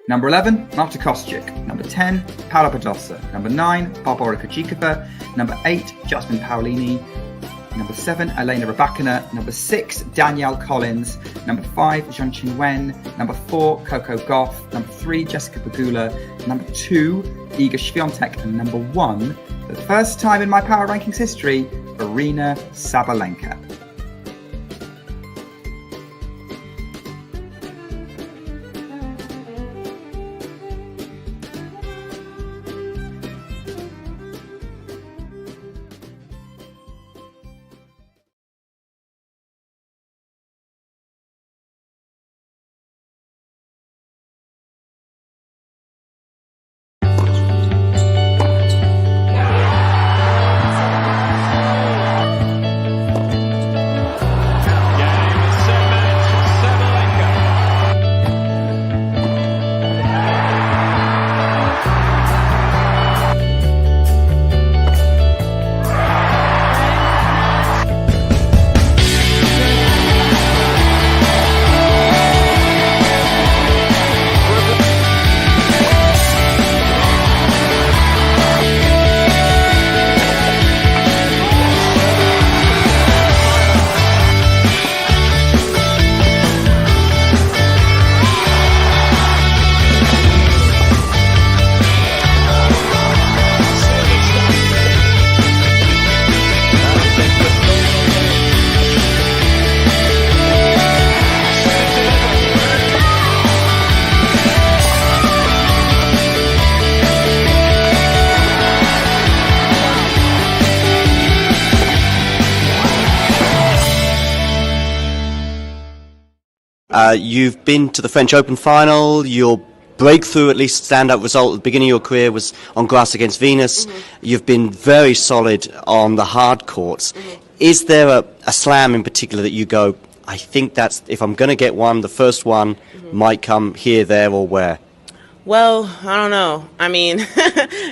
Number 11, Marta Kostyuk. Number 10, Paula Badosa. Number 9, Barbora Kajikova. Number 8, Jasmine Paolini. Number 7, Elena Rybakina. Number 6, Danielle Collins. Number 5, Zhongqing Wen. Number 4, Coco Gauff. Number 3, Jessica Pegula. Number 2, Iga Świątek. And number 1, for the first time in my power rankings history, Aryna Sabalenka. You've been to the French Open final. Your breakthrough, at least standout result at the beginning of your career, was on grass against Venus. You've been very solid on the hard courts. Is there a slam in particular that you go, I think that's, if I'm going to get one, the first one might come here, there, or where? Well, I don't know. I mean,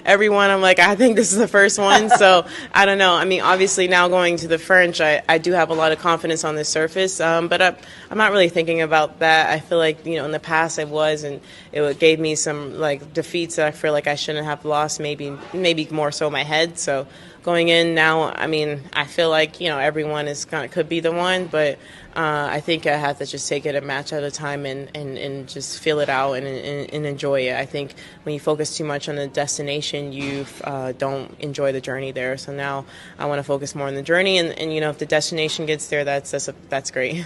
everyone, I'm like, I think this is the first one, so I don't know. I mean, obviously now going to the French, I do have a lot of confidence on the surface, but I'm not really thinking about that. I feel like, in the past I was, and it gave me some, like, defeats that I feel like I shouldn't have lost, maybe more so my head. So going in now, I mean, I feel like, everyone could be the one, but I think I have to just take it a match at a time and just feel it out and enjoy it. I think when you focus too much on the destination, you don't enjoy the journey there. So now I want to focus more on the journey, and if the destination gets there, that's great.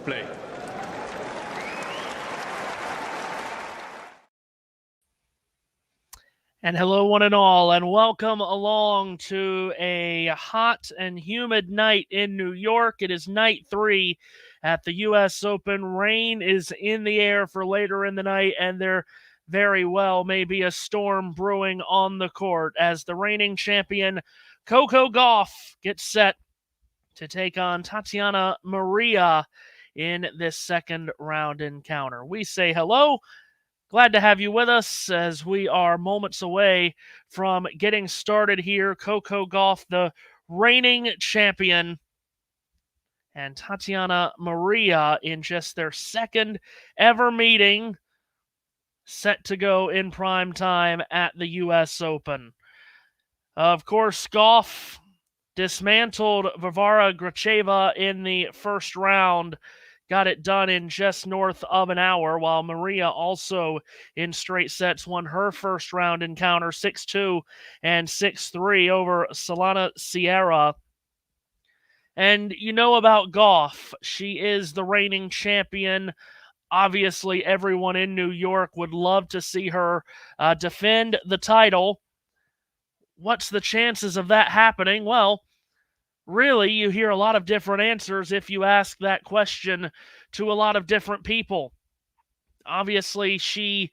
Play. And hello, one and all, and welcome along to a hot and humid night in New York. It is night 3 at the U.S. Open. Rain is in the air for later in the night, and there very well may be a storm brewing on the court as the reigning champion, Coco Gauff, gets set to take on Tatjana Maria in this second round encounter. We say hello. Glad to have you with us as we are moments away from getting started here. Coco Gauff, the reigning champion, and Tatjana Maria in just their second ever meeting, set to go in prime time at the U.S. Open. Of course, Gauff dismantled Varvara Gracheva in the first round. Got it done in just north of an hour, while Maria also in straight sets won her first round encounter 6-2 and 6-3 over Solana Sierra. And you know about Gauff. She is the reigning champion. Obviously, everyone in New York would love to see her defend the title. What's the chances of that happening? Well, really, you hear a lot of different answers if you ask that question to a lot of different people. Obviously, she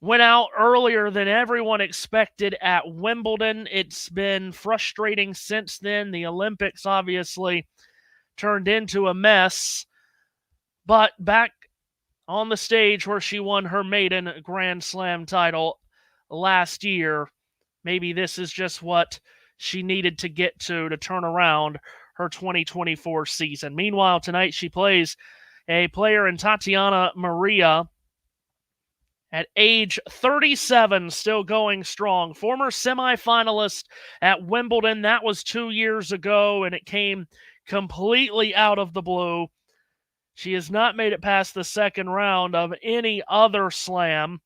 went out earlier than everyone expected at Wimbledon. It's been frustrating since then. The Olympics obviously turned into a mess. But back on the stage where she won her maiden Grand Slam title last year, maybe this is just what she needed to get to turn around her 2024 season. Meanwhile, tonight she plays a player in Tatjana Maria at age 37, still going strong. Former semifinalist at Wimbledon. That was 2 years ago, and it came completely out of the blue. She has not made it past the second round of any other slam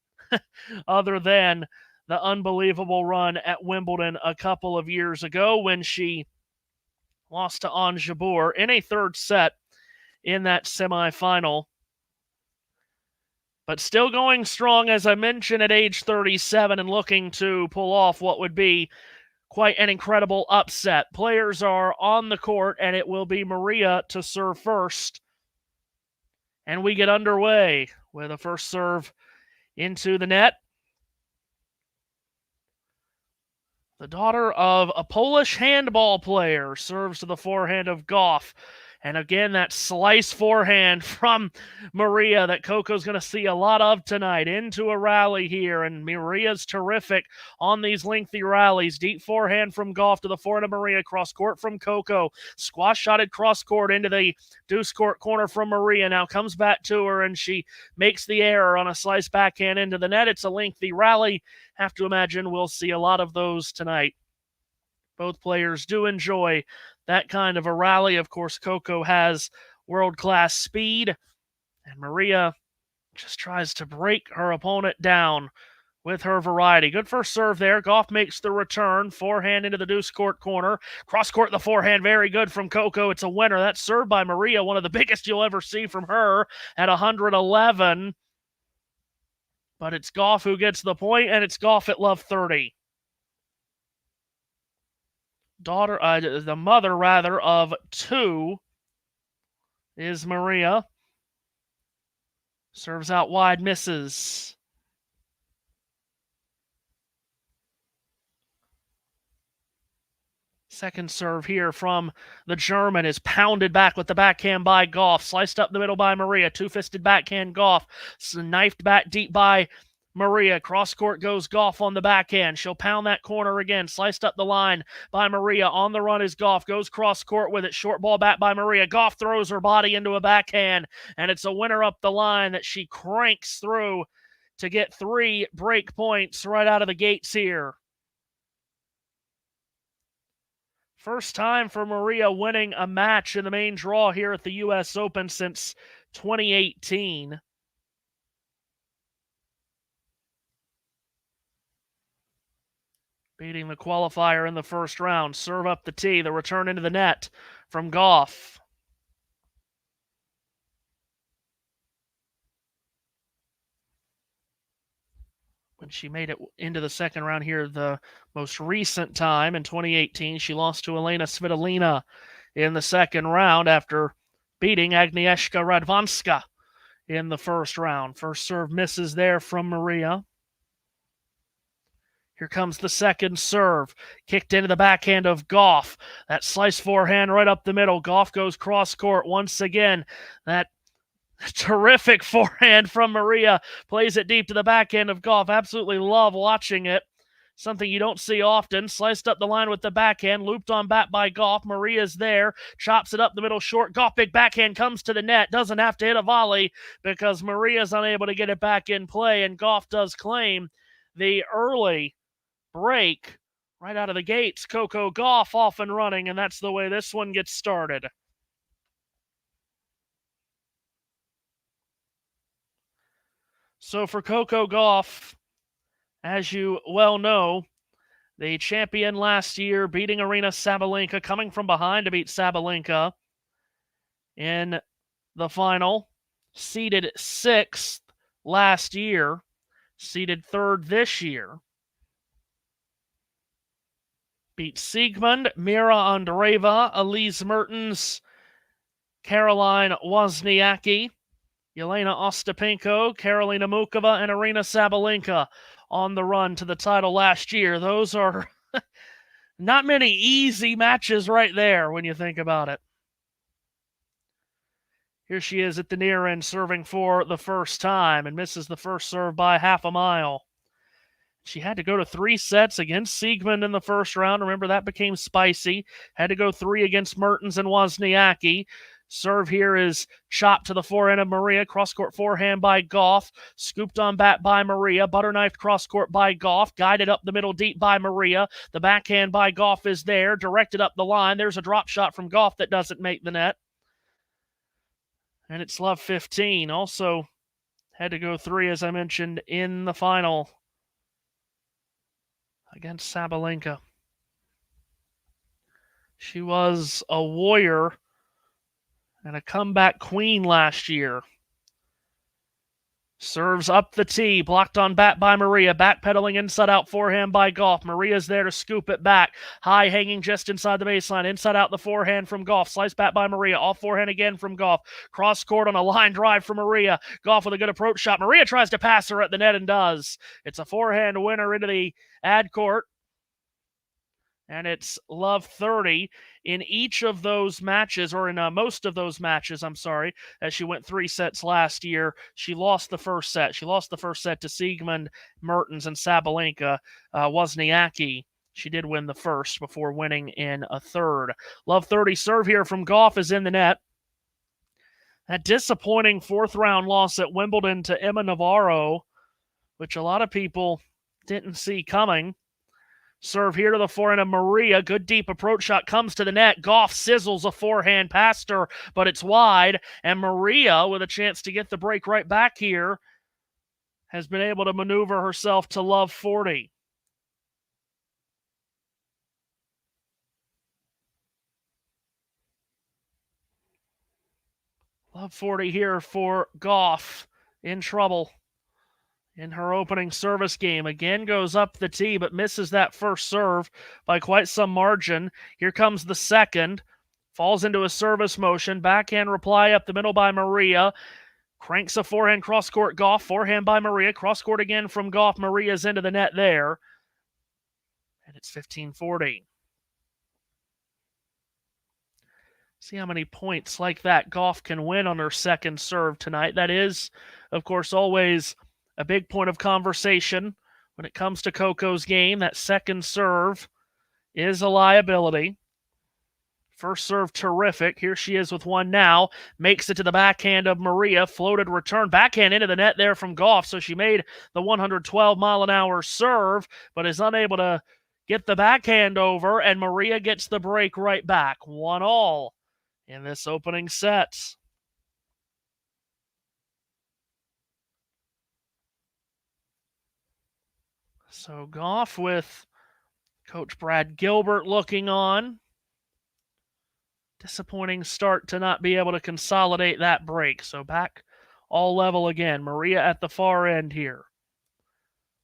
other than the unbelievable run at Wimbledon a couple of years ago when she lost to Ons Jabeur in a third set in that semifinal. But still going strong, as I mentioned, at age 37 and looking to pull off what would be quite an incredible upset. Players are on the court, and it will be Maria to serve first. And we get underway with a first serve into the net. The daughter of a Polish handball player serves to the forehand of Gauff. And again, that slice forehand from Maria that Coco's going to see a lot of tonight. Into a rally here, and Maria's terrific on these lengthy rallies. Deep forehand from Gauff to the forehand of Maria. Cross court from Coco. Squash-shotted cross court into the deuce court corner from Maria. Now comes back to her, and she makes the error on a slice backhand into the net. It's a lengthy rally. Have to imagine we'll see a lot of those tonight. Both players do enjoy that kind of a rally. Of course, Coco has world-class speed, and Maria just tries to break her opponent down with her variety. Good first serve there. Gauff makes the return. Forehand into the deuce court corner. Cross court the forehand. Very good from Coco. It's a winner. That's served by Maria, one of the biggest you'll ever see from her at 111. But it's Gauff who gets the point, and it's Gauff at love 30. The mother of two is Maria. Serves out wide, misses. Second serve here from the German is pounded back with the backhand by Gauff. Sliced up the middle by Maria. Two-fisted backhand Gauff. Knifed back deep by Maria. Cross court goes Gauff on the backhand. She'll pound that corner again. Sliced up the line by Maria. On the run is Gauff. Goes cross court with it. Short ball back by Maria. Gauff throws her body into a backhand, and it's a winner up the line that she cranks through to get 3 break points right out of the gates here. First time for Maria winning a match in the main draw here at the U.S. Open since 2018. Beating the qualifier in the first round. Serve up the tee. The return into the net from Gauff. she made it into the second round here the most recent time in 2018. She lost to Elena Svitolina in the second round after beating Agnieszka Radwanska in the first round. First serve misses there from Maria. Here comes the second serve. Kicked into the backhand of Gauff. That slice forehand right up the middle. Gauff goes cross court once again. That terrific forehand from Maria plays it deep to the backhand of Gauff. Absolutely love watching it. Something you don't see often. Sliced up the line with the backhand. Looped on back by Gauff. Maria's there. Chops it up the middle short. Gauff, big backhand, comes to the net. Doesn't have to hit a volley because Maria's unable to get it back in play. And Gauff does claim the early break right out of the gates. Coco Gauff off and running, and that's the way this one gets started. So for Coco Gauff, as you well know, the champion last year, beating Aryna Sabalenka, coming from behind to beat Sabalenka in the final, seeded 6th last year, seeded 3rd this year. Beat Siegmund, Mira Andreeva, Elise Mertens, Caroline Wozniacki, Yelena Ostapenko, Karolina Mukova, and Aryna Sabalenka on the run to the title last year. Those are not many easy matches right there when you think about it. Here she is at the near end serving for the first time and misses the first serve by half a mile. She had to go to 3 sets against Siegmund in the first round. Remember, that became spicy. Had to go 3 against Mertens and Wozniacki. Serve here is chopped to the forehand of Maria. Cross-court forehand by Gauff. Scooped on back by Maria. Butter-knifed cross-court by Gauff. Guided up the middle deep by Maria. The backhand by Gauff is there. Directed up the line. There's a drop shot from Gauff that doesn't make the net. And it's love 15. Also had to go 3, as I mentioned, in the final against Sabalenka. She was a warrior and a comeback queen last year. Serves up the tee, blocked on back by Maria, backpedaling inside out forehand by Gauff. Maria's there to scoop it back. High hanging just inside the baseline, inside out the forehand from Gauff. Slice back by Maria, off forehand again from Gauff. Cross court on a line drive from Maria. Gauff with a good approach shot. Maria tries to pass her at the net and does. It's a forehand winner into the ad court. And it's love 30 in each of those matches, or in most of those matches, as she went 3 sets last year. She lost the first set. She lost the first set to Siegmund, Mertens, and Sabalenka. Wozniacki, she did win the first before winning in a third. Love 30 serve here from Gauff is in the net. That disappointing 4th round loss at Wimbledon to Emma Navarro, which a lot of people didn't see coming. Serve here to the forehand of Maria. Good deep approach shot comes to the net. Gauff sizzles a forehand past her, but it's wide. And Maria, with a chance to get the break right back here, has been able to maneuver herself to love 40. Love 40 here for Gauff. In trouble in her opening service game. Again goes up the tee, but misses that first serve by quite some margin. Here comes the second. Falls into a service motion. Backhand reply up the middle by Maria. Cranks a forehand cross-court Gauff. Forehand by Maria. Cross-court again from Gauff. Maria's into the net there. And it's 15-40. See how many points like that Gauff can win on her second serve tonight. That is, of course, always a big point of conversation when it comes to Coco's game. That second serve is a liability. First serve terrific. Here she is with one now. Makes it to the backhand of Maria. Floated return. Backhand into the net there from Gauff. So she made the 112-mile-an-hour serve, but is unable to get the backhand over, and Maria gets the break right back. 1-1 in this opening set. So Gauff with Coach Brad Gilbert looking on. Disappointing start to not be able to consolidate that break. So back all level again. Maria at the far end here.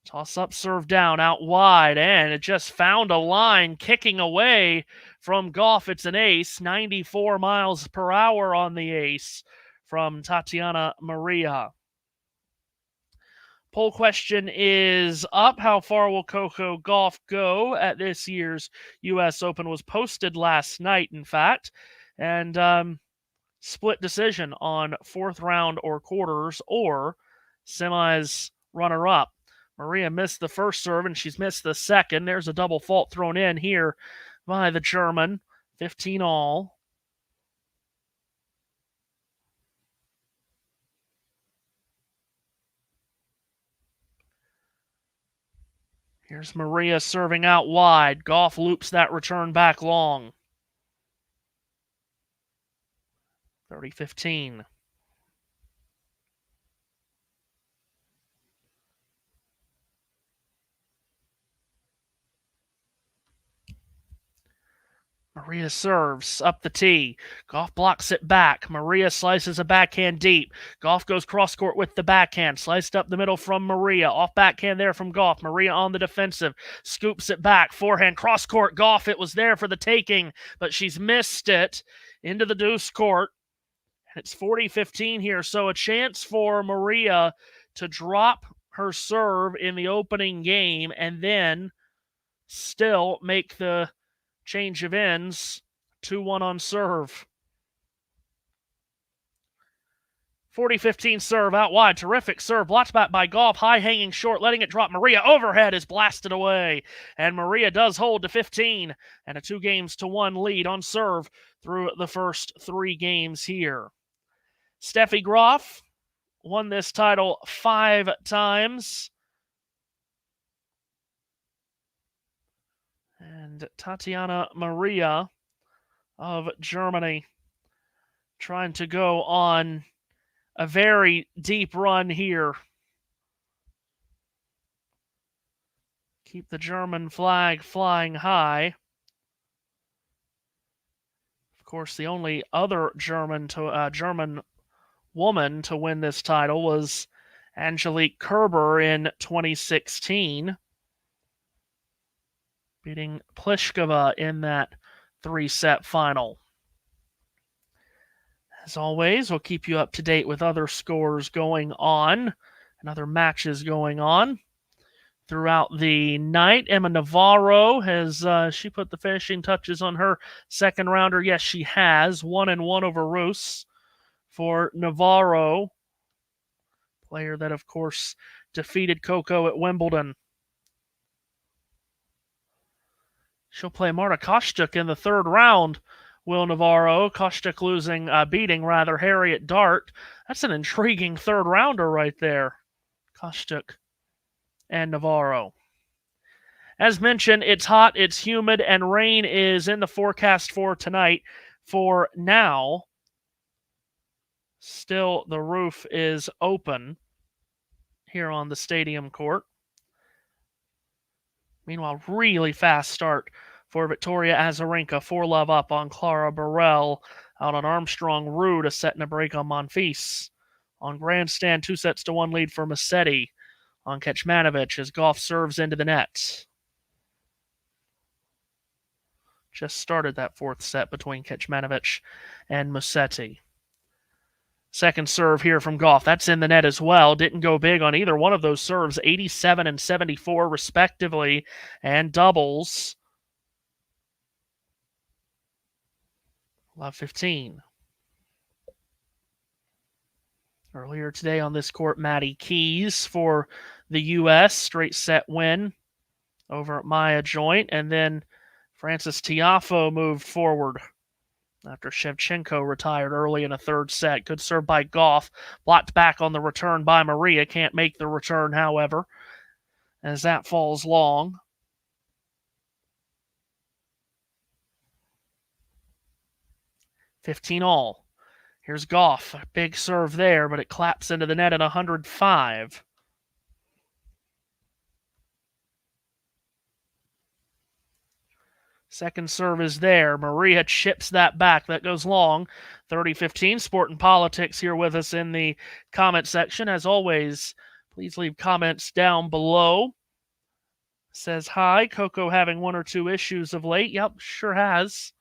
Toss-up serve down, out wide, and it just found a line kicking away from Gauff. It's an ace, 94 miles per hour on the ace from Tatjana Maria. Poll question is up. How far will Coco Gauff go at this year's U.S. Open? Was posted last night, in fact. And split decision on fourth round or quarters or semis runner-up. Maria missed the first serve, and she's missed the second. There's a double fault thrown in here by the German. 15 all. Here's Maria serving out wide. Gauff loops that return back long. 30-15. Maria serves up the tee. Gauff blocks it back. Maria slices a backhand deep. Gauff goes cross-court with the backhand. Sliced up the middle from Maria. Off backhand there from Gauff. Maria on the defensive. Scoops it back. Forehand cross-court. Gauff, it was there for the taking, but she's missed it into the deuce court. And it's 40-15 here, so a chance for Maria to drop her serve in the opening game and then still make the change of ends. 2-1 on serve. 40-15 serve out wide. Terrific serve. Blocked back by Gauff. High hanging short. Letting it drop. Maria overhead is blasted away. And Maria does hold to 15. And a 2-1 lead on serve through the first 3 games here. Steffi Graf won this title 5 times. And Tatjana Maria of Germany trying to go on a very deep run here. Keep the German flag flying high. Of course, the only other German woman to win this title was Angelique Kerber in 2016. Beating Pliskova in that 3-set final. As always, we'll keep you up to date with other scores going on and other matches going on throughout the night. Emma Navarro has she put the finishing touches on her second rounder? Yes, she has. 1-1 over Roos for Navarro, player that, of course, defeated Coco at Wimbledon. She'll play Marta Kostyuk in the third round, will Navarro. Kostyuk beating Harriet Dart. That's an intriguing third rounder right there. Kostyuk and Navarro. As mentioned, it's hot, it's humid, and rain is in the forecast for tonight. For now, still the roof is open here on the stadium court. Meanwhile, really fast start for Victoria Azarenka. 4-love up on Clara Burrell. Out on Armstrong, Ruud, a set and a break on Monfils. On grandstand, 2-1 lead for Musetti. On Kecmanovic as Gauff serves into the net. Just started that 4th set between Kecmanovic and Musetti. Second serve here from Gauff. That's in the net as well. Didn't go big on either one of those serves. 87 and 74 respectively. And doubles. Love 15. Earlier today on this court, Maddie Keys for the U.S. Straight set win over Maya Joint. And then Frances Tiafoe moved forward after Shevchenko retired early in a third set. Good serve by Gauff. Blocked back on the return by Maria. Can't make the return, however, as that falls long. $15 Here's Gauff. A big serve there, but it claps into the net at 105. Second serve is there. Maria chips that back. That goes long. 30-15. Sport and Politics here with us in the comment section. As always, Please leave comments down below. Says hi. Coco having one or two issues of late. Yep, sure has.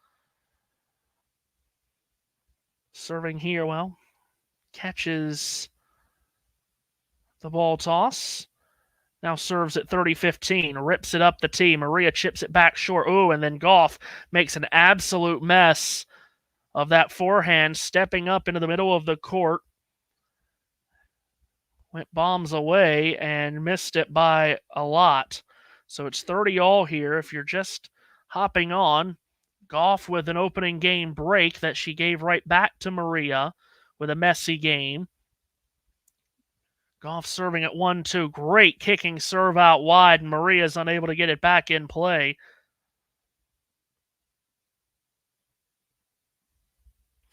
Serving here, well, catches the ball toss. Now serves at 30-15. Rips it up the tee. Maria chips it back short. Ooh, and then Gauff makes an absolute mess of that forehand, stepping up into the middle of the court. Went bombs away and missed it by a lot. So it's 30-all here. If you're just hopping on, Gauff with an opening game break that she gave right back to Maria with a messy game. Gauff serving at 1-2. Great kicking serve out wide, and Maria's unable to get it back in play.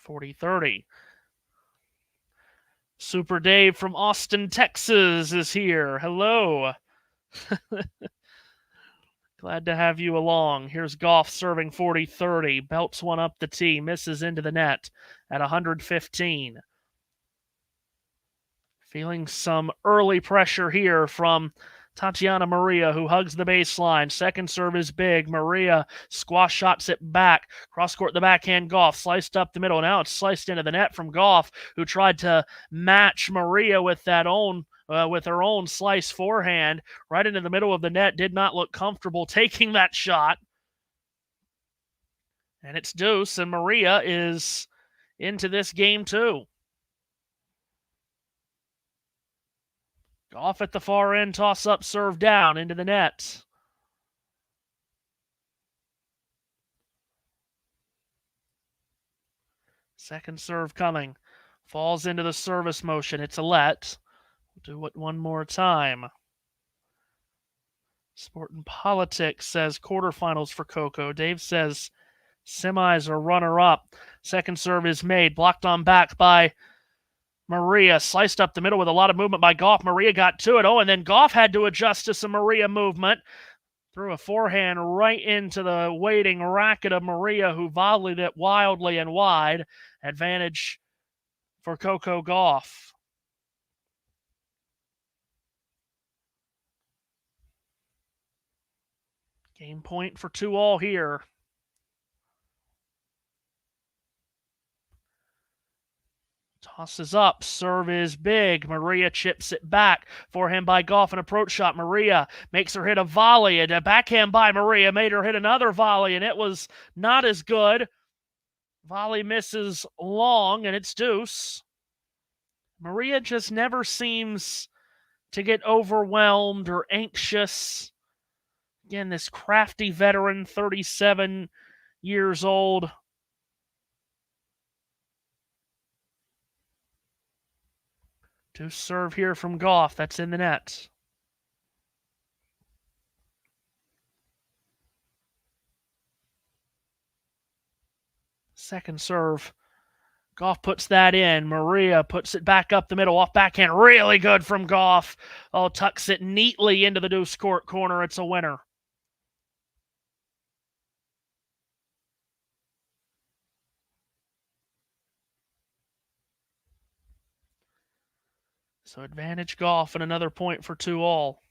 40-30. Super Dave from Austin, Texas is here. Hello. Glad to have you along. Here's Gauff serving 40-30. Belts one up the tee. Misses into the net at 115. Feeling some early pressure here from Tatjana Maria, who hugs the baseline. Second serve is big. Maria squash shots it back. Cross court the backhand. Gauff sliced up the middle. Now it's sliced into the net from Gauff, who tried to match Maria with her own slice forehand right into the middle of the net. Did not look comfortable taking that shot. And it's deuce, and Maria is into this game too. Gauff at the far end, toss up, serve down into the net. Second serve coming. Falls into the service motion. It's a let. We'll do it one more time. Sport and Politics says quarterfinals for Coco. Dave says semis or runner-up. Second serve is made. Blocked on back by Maria. Sliced up the middle with a lot of movement by Gauff. Maria got to it. Oh, and then Gauff had to adjust to some Maria movement. Threw a forehand right into the waiting racket of Maria, who volleyed it wildly and wide. Advantage for Coco Gauff. Game point for 2-all here. Tosses up. Serve is big. Maria chips it back. Forehand by Gauff. An approach shot. Maria makes her hit a volley. And a backhand by Maria made her hit another volley, and it was not as good. Volley misses long, and it's deuce. Maria just never seems to get overwhelmed or anxious. Again, this crafty veteran, 37 years old. To serve here from Gauff. That's in the net. Second serve. Gauff puts that in. Maria puts it back up the middle. Off backhand. Really good from Gauff. Oh, tucks it neatly into the deuce court corner. It's a winner. So advantage Gauff and another point for 2-all.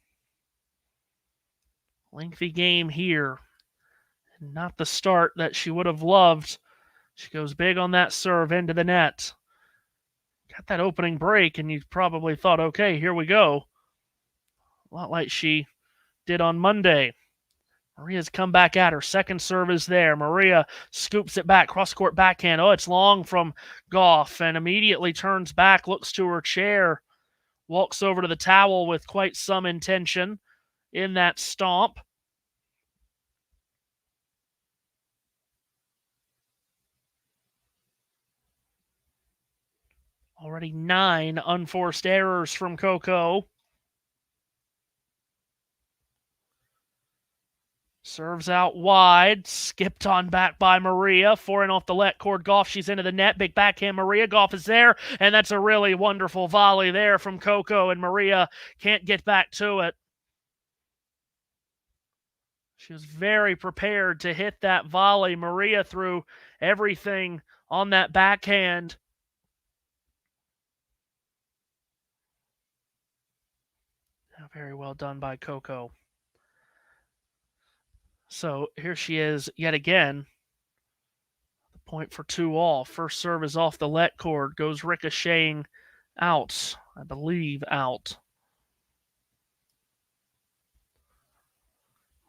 Lengthy game here. And not the start that she would have loved. She goes big on that serve into the net. Got that opening break, and you probably thought, okay, here we go. A lot like she did on Monday. Maria's come back at her. Second serve is there. Maria scoops it back. Cross-court backhand. Oh, it's long from Gauff, and immediately turns back, looks to her chair. Walks over to the towel with quite some intention in that stomp. Already 9 unforced errors from Coco. Serves out wide. Skipped on back by Maria. Forehand off the let cord. Gauff, she's into the net. Big backhand Maria. Gauff is there. And that's a really wonderful volley there from Coco. And Maria can't get back to it. She was very prepared to hit that volley. Maria threw everything on that backhand. Very well done by Coco. So here she is yet again. The point for 2-all. First serve is off the let cord. Goes ricocheting out. I believe out.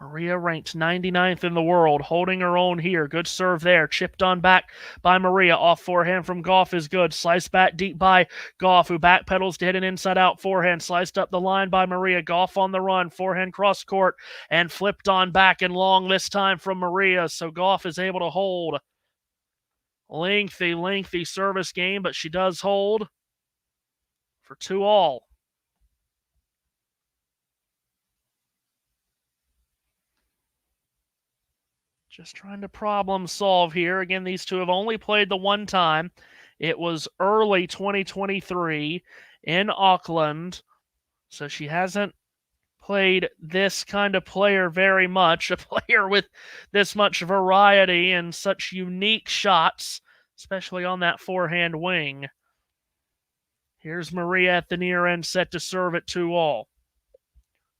Maria ranked 99th in the world, holding her own here. Good serve there. Chipped on back by Maria. Off forehand from Gauff is good. Sliced back deep by Gauff, who backpedals to hit an inside-out forehand. Sliced up the line by Maria. Gauff on the run. Forehand cross court and flipped on back and long this time from Maria. So Gauff is able to hold. Lengthy service game, but she does hold for 2-all. Just trying to problem solve here. Again, these two have only played the one time. It was early 2023 in Auckland. So she hasn't played this kind of player very much. A player with this much variety and such unique shots, especially on that forehand wing. Here's Maria at the near end, set to serve at 2-all.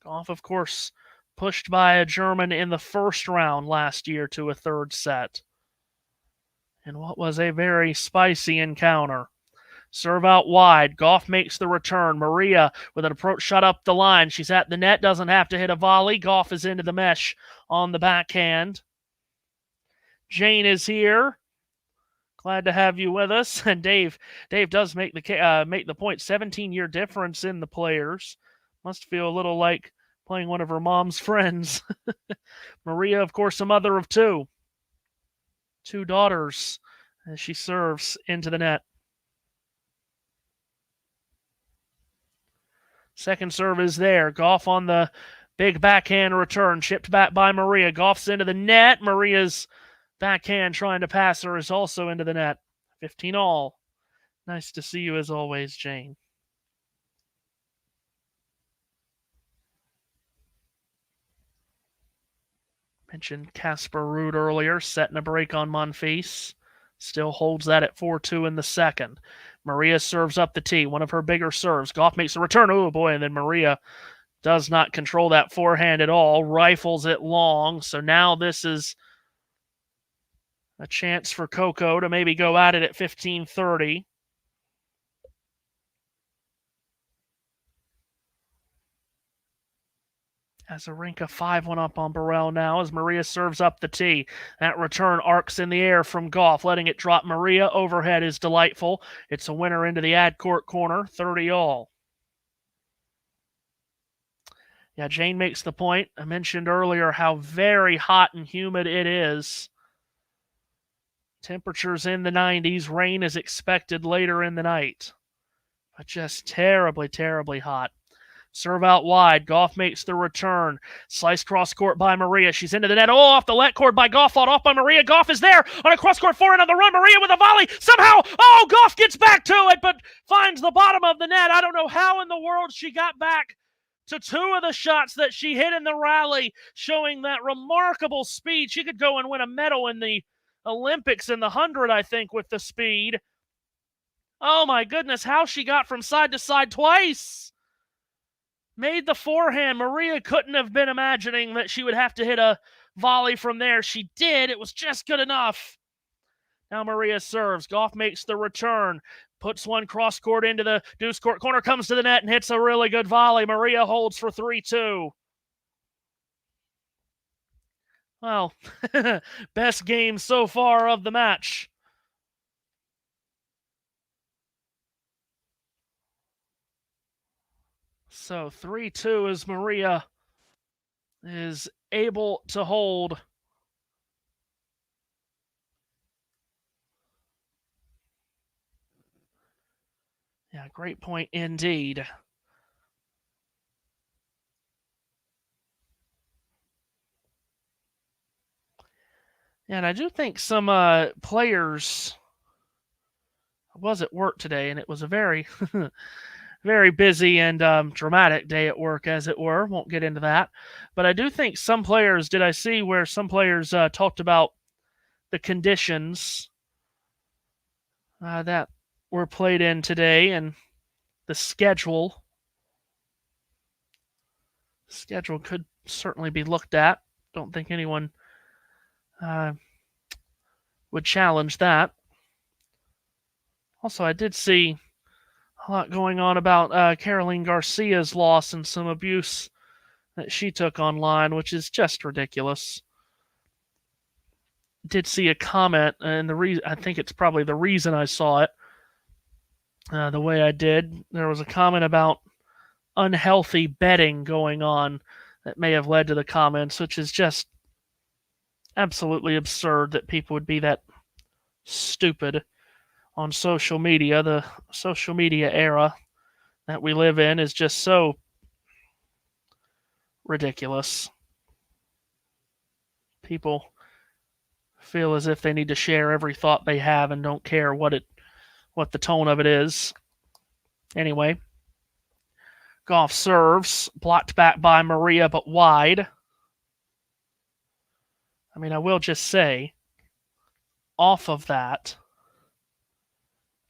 Gauff, of course, pushed by a German in the first round last year to a third set. And what was a very spicy encounter. Serve out wide. Gauff makes the return. Maria with an approach shot up the line. She's at the net, doesn't have to hit a volley. Gauff is into the mesh on the backhand. Jane is here. Glad to have you with us. And Dave does make the point. 17-year difference in the players. Must feel a little like playing one of her mom's friends. Maria, of course, a mother of two. 2 daughters as she serves into the net. Second serve is there. Gauff on the big backhand return. Chipped back by Maria. Gauff's into the net. Maria's backhand trying to pass her is also into the net. 15-all. Nice to see you as always, Jane. Mentioned Casper Ruud earlier, setting a break on Monfils. Still holds that at 4-2 in the second. Maria serves up the tee, one of her bigger serves. Gauff makes the return. Oh, boy, and then Maria does not control that forehand at all. Rifles it long. So now this is a chance for Coco to maybe go at it at 15-30. Azarenka 5-1 up on Burrell now as Maria serves up the tee. That return arcs in the air from Gauff, letting it drop Maria overhead is delightful. It's a winner into the ad court corner, 30-all. Yeah, Jane makes the point. I mentioned earlier how very hot and humid it is. Temperatures in the 90s. Rain is expected later in the night. But just terribly, terribly hot. Serve out wide. Gauff makes the return. Slice cross court by Maria. She's into the net. Oh, off the let cord by Gauff. Fought off by Maria. Gauff is there on a cross court forehand on the run. Maria with a volley. Somehow, oh, Gauff gets back to it, but finds the bottom of the net. I don't know how in the world she got back to 2 of the shots that she hit in the rally, showing that remarkable speed. She could go and win a medal in the Olympics in the 100, I think, with the speed. Oh, my goodness, how she got from side to side twice. Made the forehand. Maria couldn't have been imagining that she would have to hit a volley from there. She did. It was just good enough. Now Maria serves. Gauff makes the return. Puts one cross court into the deuce court corner. Comes to the net and hits a really good volley. Maria holds for 3-2. Well, best game so far of the match. So 3-2 as Maria is able to hold. Yeah, great point indeed. And I do think some players... I was at work today, and it was a very... very busy and dramatic day at work, as it were. Won't get into that. But I do think some players, did I see where some players talked about the conditions that were played in today and the schedule. schedule could certainly be looked at. Don't think anyone would challenge that. Also, I did see a lot going on about Caroline Garcia's loss and some abuse that she took online, which is just ridiculous. Did see a comment, and I think it's probably the reason I saw it the way I did. There was a comment about unhealthy betting going on that may have led to the comments, which is just absolutely absurd that people would be that stupid on social media. The social media era that we live in is just so ridiculous. People feel as if they need to share every thought they have and don't care what the tone of it is. Anyway, Gauff serves, blocked back by Maria, but wide. I mean, I will just say, off of that,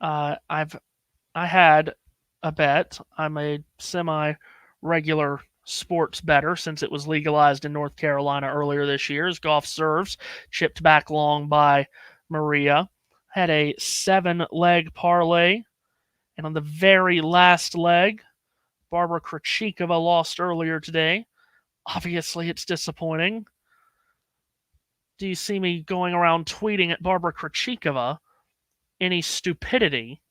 I had a bet. I'm a semi-regular sports better since it was legalized in North Carolina earlier this year. As Gauff serves, chipped back long by Maria. Had a 7-leg parlay, and on the very last leg, Barbara Krejcikova lost earlier today. Obviously, it's disappointing. Do you see me going around tweeting at Barbara Krejcikova any stupidity?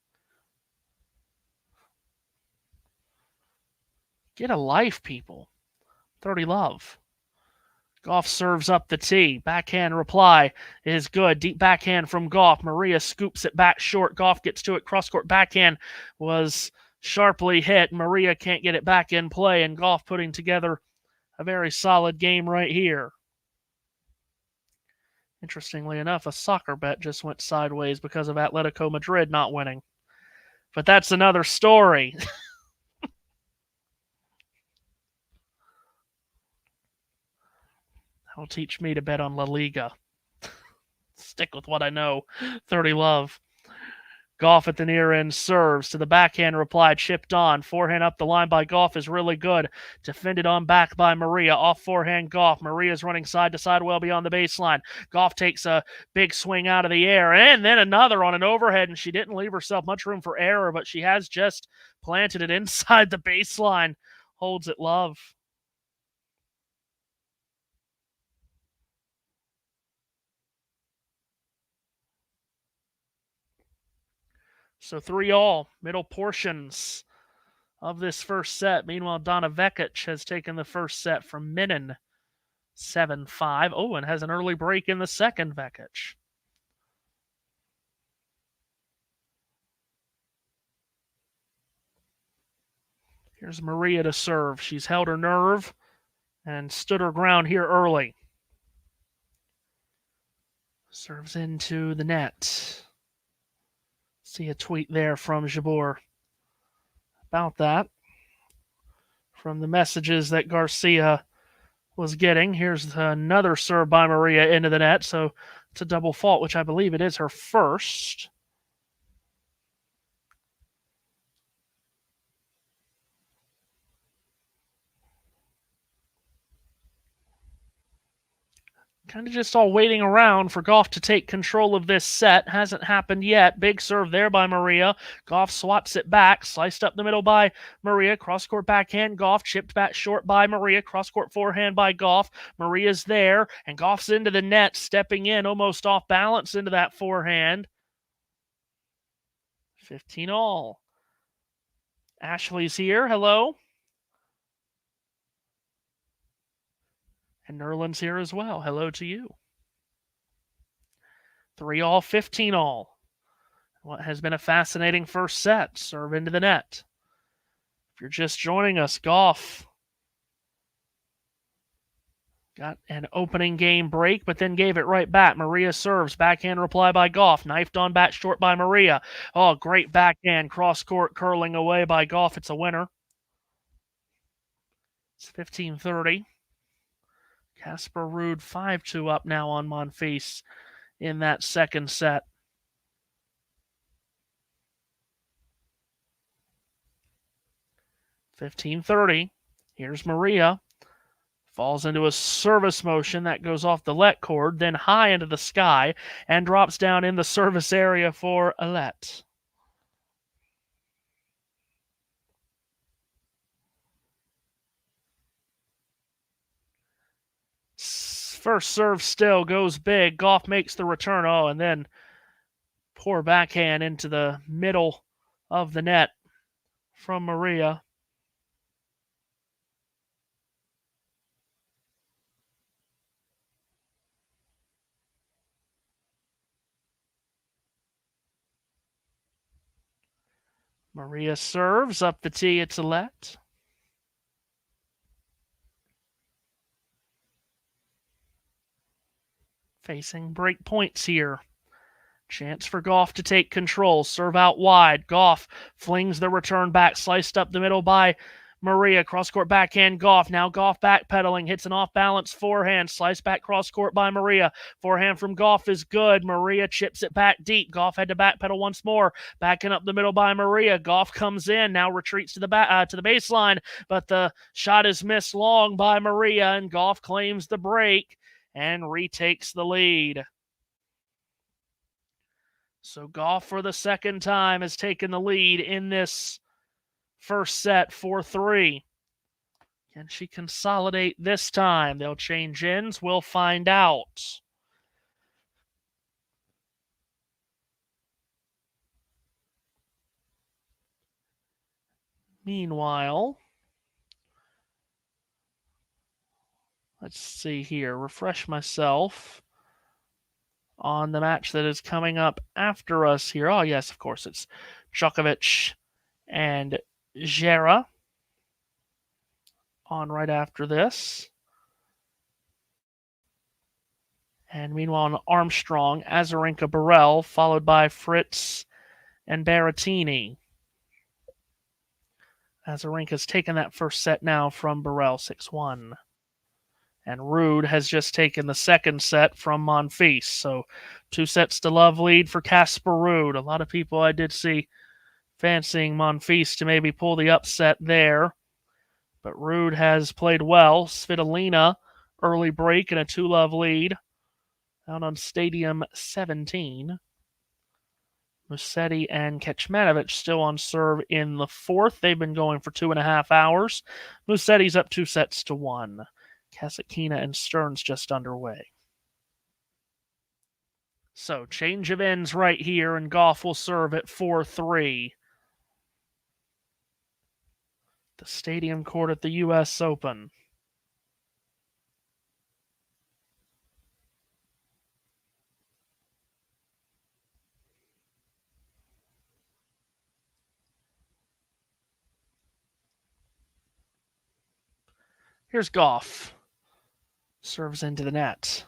Get a life, people. 30 love. Gauff serves up the tee. Backhand reply is good. Deep backhand from Gauff. Maria scoops it back short. Gauff gets to it. Cross-court backhand was sharply hit. Maria can't get it back in play, and Gauff putting together a very solid game right here. Interestingly enough, a soccer bet just went sideways because of Atletico Madrid not winning. But that's another story. That'll teach me to bet on La Liga. Stick with what I know. 30 love. Gauff at the near end serves to the backhand reply, chipped on. Forehand up the line by Gauff is really good. Defended on back by Maria. Off forehand Gauff. Maria's running side to side well beyond the baseline. Gauff takes a big swing out of the air and then another on an overhead, and she didn't leave herself much room for error, but she has just planted it inside the baseline. Holds it love. So 3-all, middle portions of this first set. Meanwhile, Donna Vekic has taken the first set from Minin, 7-5. Oh, and has an early break in the second, Vekic. Here's Maria to serve. She's held her nerve and stood her ground here early. Serves into the net. See a tweet there from Jabeur about that. From the messages that Garcia was getting. Here's another serve by Maria into the net. So it's a double fault, which I believe it is her first. Kind of just all waiting around for Gauff to take control of this set. Hasn't happened yet. Big serve there by Maria. Gauff swats it back. Sliced up the middle by Maria. Cross-court backhand. Gauff chipped back short by Maria. Cross-court forehand by Gauff. Maria's there, and Gauff's into the net, stepping in almost off balance into that forehand. 15-all. Ashley's here. Hello. And Nerland's here as well. Hello to you. 3-all, 15-all. What has been a fascinating first set. Serve into the net. If you're just joining us, Gauff got an opening game break, but then gave it right back. Maria serves. Backhand reply by Gauff. Knifed on back short by Maria. Oh, great backhand. Cross-court curling away by Gauff. It's a winner. It's 15-30. Casper Ruud 5-2 up now on Monfils in that second set. $15-30. Here's Maria. Falls into a service motion that goes off the let cord, then high into the sky, and drops down in the service area for a let. First serve still goes big. Gauff makes the return. Oh, and then poor backhand into the middle of the net from Maria. Maria serves up the tee. It's a let. Facing break points here. Chance for Gauff to take control. Serve out wide. Gauff flings the return back. Sliced up the middle by Maria. Cross-court backhand Gauff. Now Gauff backpedaling. Hits an off-balance forehand. Sliced back cross-court by Maria. Forehand from Gauff is good. Maria chips it back deep. Gauff had to backpedal once more. Backing up the middle by Maria. Gauff comes in. Now retreats to the baseline. But the shot is missed long by Maria. And Gauff claims the break and retakes the lead. So Gauff for the second time has taken the lead in this first set, 4-3. Can she consolidate this time? They'll change ends. We'll find out. Meanwhile, let's see here. Refresh myself on the match that is coming up after us here. Oh, yes, of course. It's Djokovic and Gera on right after this. And meanwhile, Armstrong, Azarenka, Burrell, followed by Fritz and Berrettini. Azarenka's taken that first set now from Burrell, 6-1. And Ruud has just taken the second set from Monfils. So 2 sets to love lead for Casper Ruud. A lot of people I did see fancying Monfils to maybe pull the upset there. But Ruud has played well. Svitolina, early break and a 2-love lead out on Stadium 17. Musetti and Kecmanovic still on serve in the fourth. They've been going for 2.5 hours. Musetti's up 2-1. Kasatkina and Stearns just underway. So, change of ends right here, and Gauff will serve at 4-3. The Stadium Court at the U.S. Open. Here's Gauff. Serves into the net.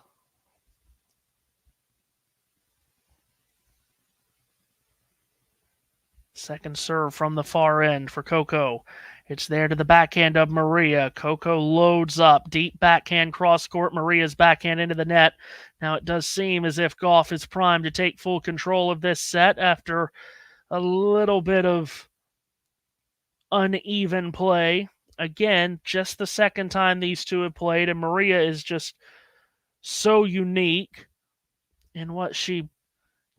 Second serve from the far end for Coco. It's there to the backhand of Maria. Coco loads up. Deep backhand cross court. Maria's backhand into the net. Now it does seem as if Gauff is primed to take full control of this set after a little bit of uneven play. Again, just the second time these two have played, and Maria is just so unique in what she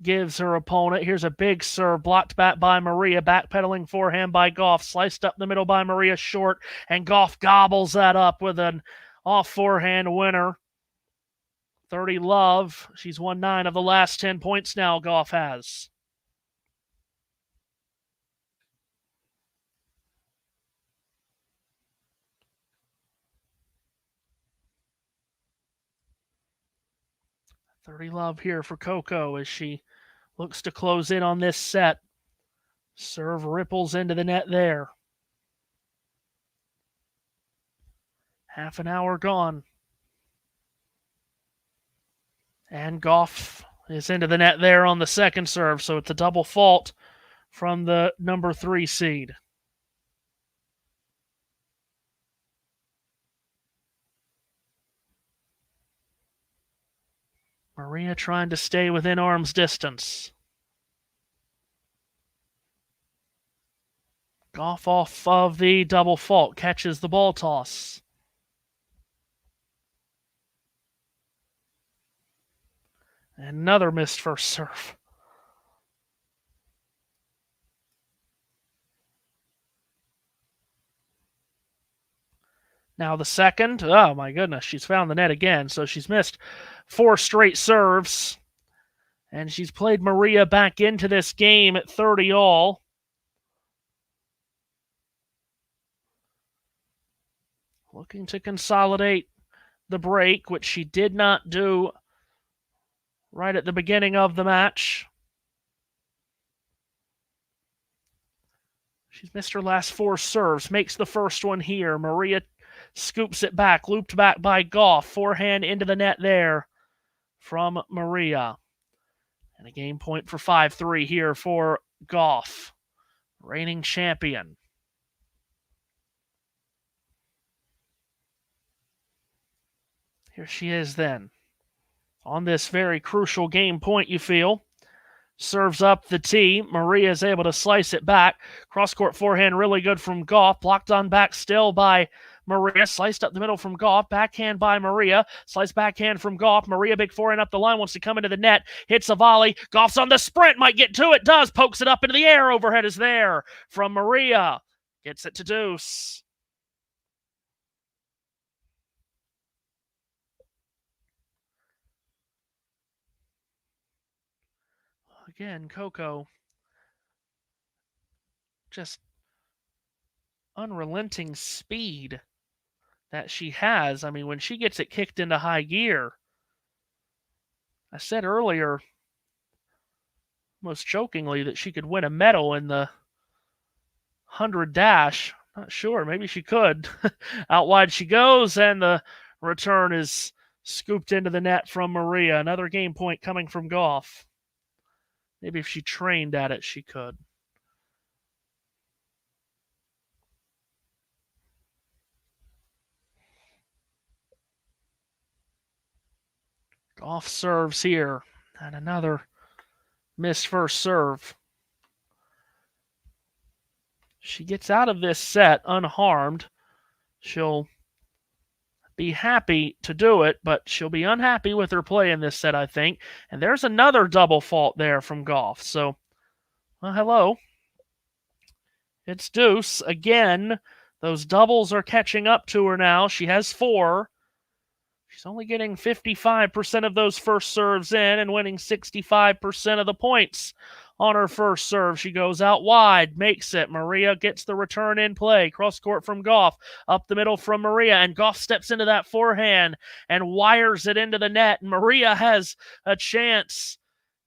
gives her opponent. Here's a big serve, blocked back by Maria, backpedaling forehand by Gauff, sliced up the middle by Maria, short, and Gauff gobbles that up with an off forehand winner. 30-love. She's won 9 of the last 10 points now, Gauff has. $30-love here for Coco as she looks to close in on this set. Serve ripples into the net there. Half an hour gone. And Gauff is into the net there on the second serve, so it's a double fault from the number 3 seed. Maria trying to stay within arm's distance. Gauff off of the double fault, catches the ball toss. Another missed first serve. Now the second. Oh, my goodness. She's found the net again. So she's missed 4 straight serves. And she's played Maria back into this game at 30 all. Looking to consolidate the break, which she did not do right at the beginning of the match. She's missed her last 4 serves. Makes the first one here. Maria scoops it back. Looped back by Gauff. Forehand into the net there from Maria. And a game point for 5-3 here for Gauff, reigning champion. Here she is then. On this very crucial game point, you feel. Serves up the tee. Maria is able to slice it back. Cross-court forehand really good from Gauff. Blocked on back still by Maria. Sliced up the middle from Gauff. Backhand by Maria. Slice backhand from Gauff. Maria, big forehand up the line. Wants to come into the net. Hits a volley. Gauff's on the sprint. Might get to it. Does. Pokes it up into the air. Overhead is there from Maria. Gets it to deuce. Again, Coco, just unrelenting speed that she has. I mean, when she gets it kicked into high gear, I said earlier, most jokingly, that she could win a medal in the 100 dash. Not sure, maybe she could. Out wide she goes, and the return is scooped into the net from Maria. Another game point coming from Gauff. Maybe if she trained at it, she could. Gauff serves here. And another missed first serve. She gets out of this set unharmed. She'll be happy to do it, but she'll be unhappy with her play in this set, I think. And there's another double fault there from Gauff. So, well, hello. It's deuce. Again, those doubles are catching up to her now. She has 4. She's only getting 55% of those first serves in and winning 65% of the points on her first serve. She goes out wide, makes it. Maria gets the return in play. Cross court from Gauff, up the middle from Maria, and Gauff steps into that forehand and wires it into the net. And Maria has a chance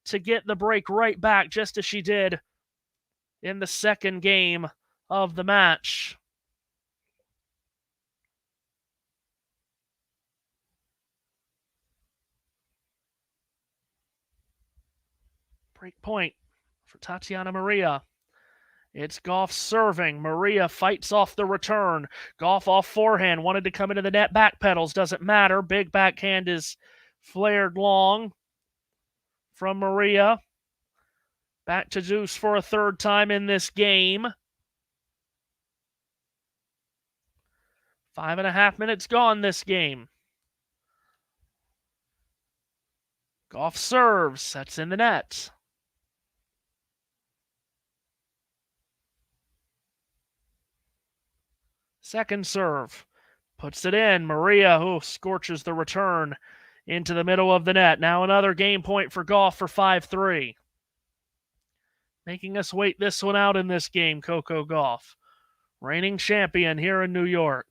to get the break right back, just as she did in the second game of the match. Break point for Tatjana Maria. It's Gauff serving. Maria fights off the return. Gauff off forehand. Wanted to come into the net. Back pedals. Doesn't matter. Big backhand is flared long from Maria. Back to deuce for a third time in this game. 5.5 minutes gone this game. Gauff serves. That's in the net. Second serve. Puts it in. Maria, who scorches the return into the middle of the net. Now another game point for Gauff for 5-3. Making us wait this one out in this game, Coco Gauff. Reigning champion here in New York.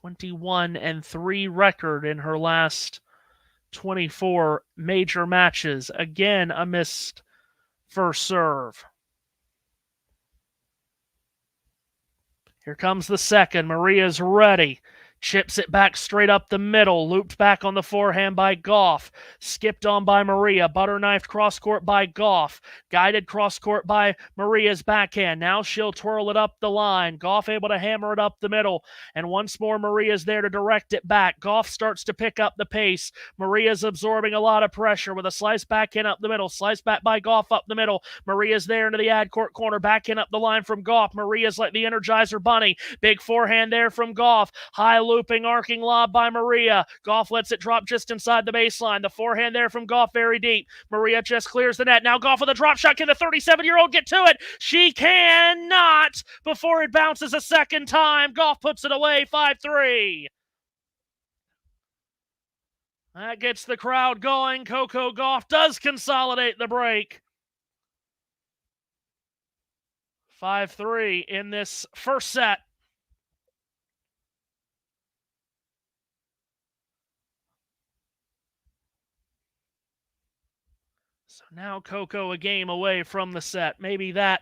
21-3 record in her last 24 major matches. Again, a missed first serve. Here comes the second. Maria's ready. Chips it back straight up the middle. Looped back on the forehand by Gauff. Skipped on by Maria. Butter-knifed cross-court by Gauff. Guided cross-court by Maria's backhand. Now she'll twirl it up the line. Gauff able to hammer it up the middle. And once more, Maria's there to direct it back. Gauff starts to pick up the pace. Maria's absorbing a lot of pressure with a slice backhand up the middle. Slice back by Gauff up the middle. Maria's there into the ad court corner. Backhand up the line from Gauff. Maria's like the Energizer Bunny. Big forehand there from Gauff. High looping, arcing lob by Maria. Gauff lets it drop just inside the baseline. The forehand there from Gauff very deep. Maria just clears the net. Now Gauff with a drop shot. Can the 37-year-old get to it? She cannot before it bounces a second time. Gauff puts it away, 5-3. That gets the crowd going. Coco Gauff does consolidate the break. 5-3 in this first set. So now Coco a game away from the set. Maybe that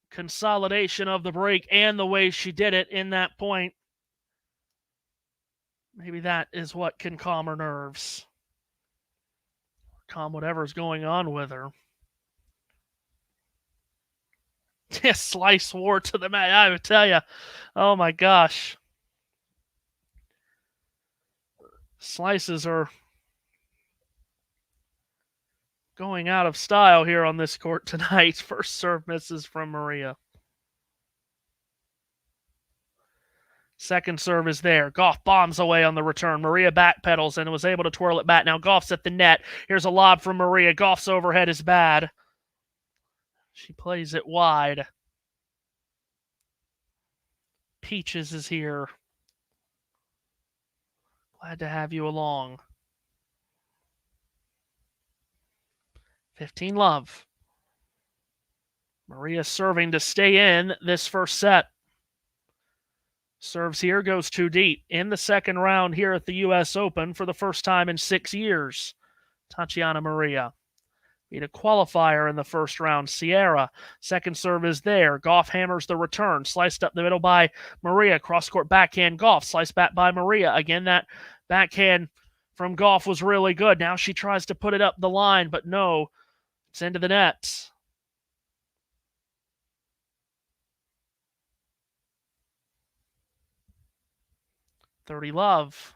consolidation of the break and the way she did it in that point, maybe that is what can calm her nerves. Calm whatever's going on with her. Slice war to the mat. I would tell you, oh my gosh. Slices are going out of style here on this court tonight. First serve misses from Maria. Second serve is there. Gauff bombs away on the return. Maria backpedals and was able to twirl it back. Now Gauff's at the net. Here's a lob from Maria. Gauff's overhead is bad. She plays it wide. Peaches is here. Glad to have you along. 15-love. Maria serving to stay in this first set. Serves here, goes too deep. In the second round here at the U.S. Open for the first time in 6 years. Tatjana Maria. Beat a qualifier in the first round, Sierra. Second serve is there. Gauff hammers the return. Sliced up the middle by Maria. Cross-court backhand Gauff. Sliced back by Maria. Again, that backhand from Gauff was really good. Now she tries to put it up the line, but no. It's into the net. $30-love.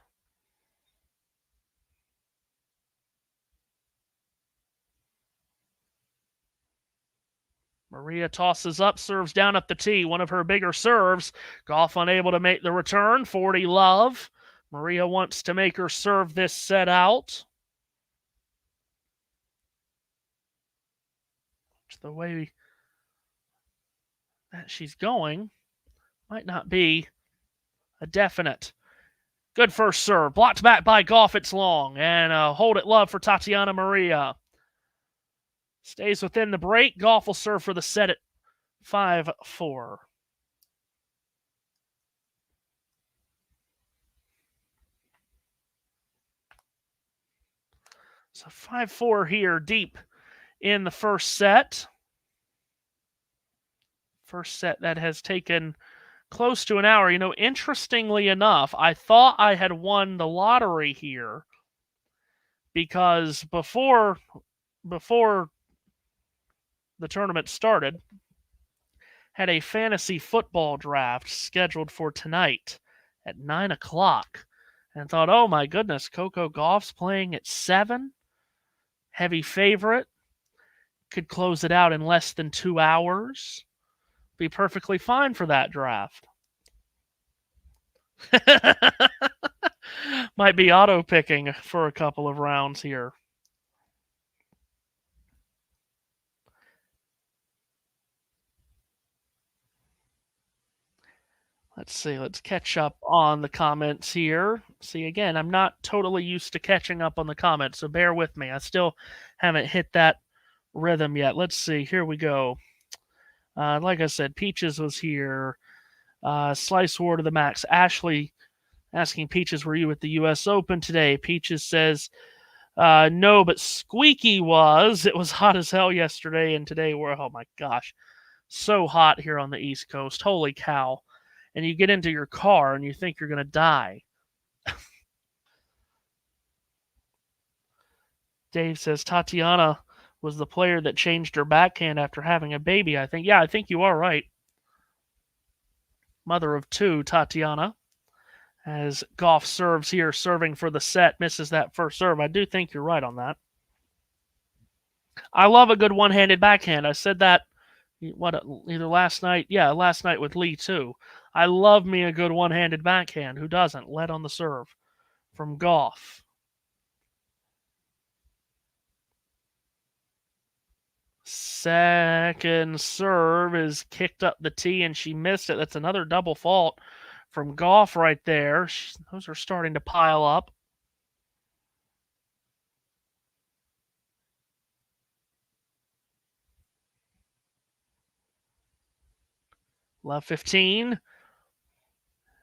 Maria tosses up, serves down at the tee. One of her bigger serves. Gauff unable to make the return. 40-love. Maria wants to make her serve this set out. The way that she's going might not be a definite. Good first serve. Blocked back by Gauff. It's long. And hold it love for Tatjana Maria. Stays within the break. Gauff will serve for the set at 5-4. So 5-4 here deep in the first set. First set that has taken close to an hour. You know, interestingly enough, I thought I had won the lottery here because before the tournament started, had a fantasy football draft scheduled for tonight at 9 o'clock. And thought, oh my goodness, Coco Gauff's playing at 7. Heavy favorite. Could close it out in less than 2 hours. Be perfectly fine for that draft. Might be auto-picking for a couple of rounds here. Let's see. Let's catch up on the comments here. See, again, I'm not totally used to catching up on the comments, so bear with me. I still haven't hit that rhythm yet. Let's see. Here we go. Like I said, Peaches was here. Slice War to the max. Ashley asking Peaches, were you at the U.S. Open today? Peaches says, no, but Squeaky was. It was hot as hell yesterday, and today we're, oh my gosh, so hot here on the East Coast. Holy cow. And you get into your car and you think you're going to die. Dave says, Tatjana was the player that changed her backhand after having a baby, I think. Yeah, I think you are right. Mother of 2, Tatjana. As Gauff serves here, serving for the set, misses that first serve. I do think you're right on that. I love a good one-handed backhand. I said that, either last night? Yeah, last night with Lee too. I love me a good one-handed backhand. Who doesn't? Led on the serve from Gauff. Second serve is kicked up the tee and she missed it. That's another double fault from Gauff right there. Those are starting to pile up. Love 15.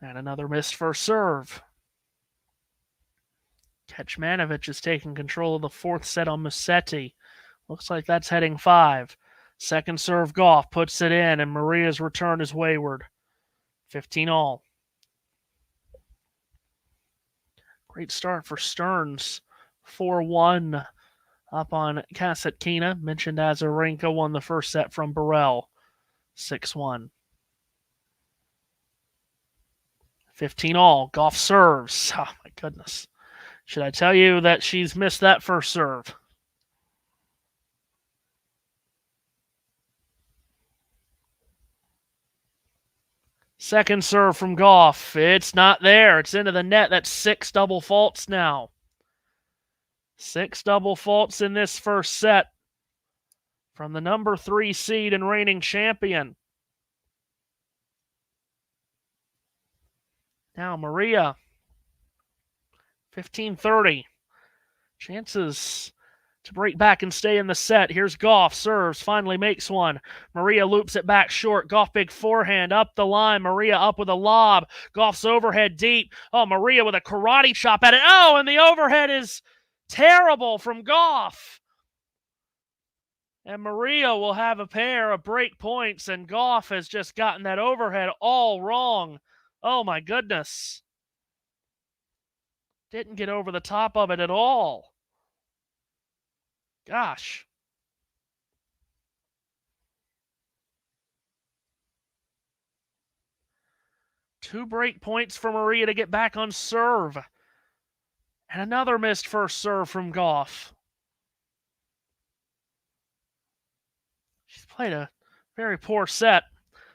And another missed first serve. Kecmanovic is taking control of the fourth set on Musetti. Looks like that's heading 5. Second serve, Gauff puts it in, and Maria's return is wayward. 15 all. Great start for Stearns. 4-1 up on Kasatkina. Mentioned Azarenka won the first set from Burrell. 6-1. 15 all. Gauff serves. Oh, my goodness. Should I tell you that she's missed that first serve? Second serve from Gauff. It's not there. It's into the net. That's 6 double faults now. 6 double faults in this first set from the number 3 seed and reigning champion. Now Maria, 15-30. Chances to break back and stay in the set. Here's Gauff, serves, finally makes one. Maria loops it back short. Gauff big forehand up the line. Maria up with a lob. Gauff's overhead deep. Oh, Maria with a karate chop at it. Oh, and the overhead is terrible from Gauff. And Maria will have a pair of break points, and Gauff has just gotten that overhead all wrong. Oh, my goodness. Didn't get over the top of it at all. Gosh. Two break points for Maria to get back on serve. And another missed first serve from Gauff. She's played a very poor set.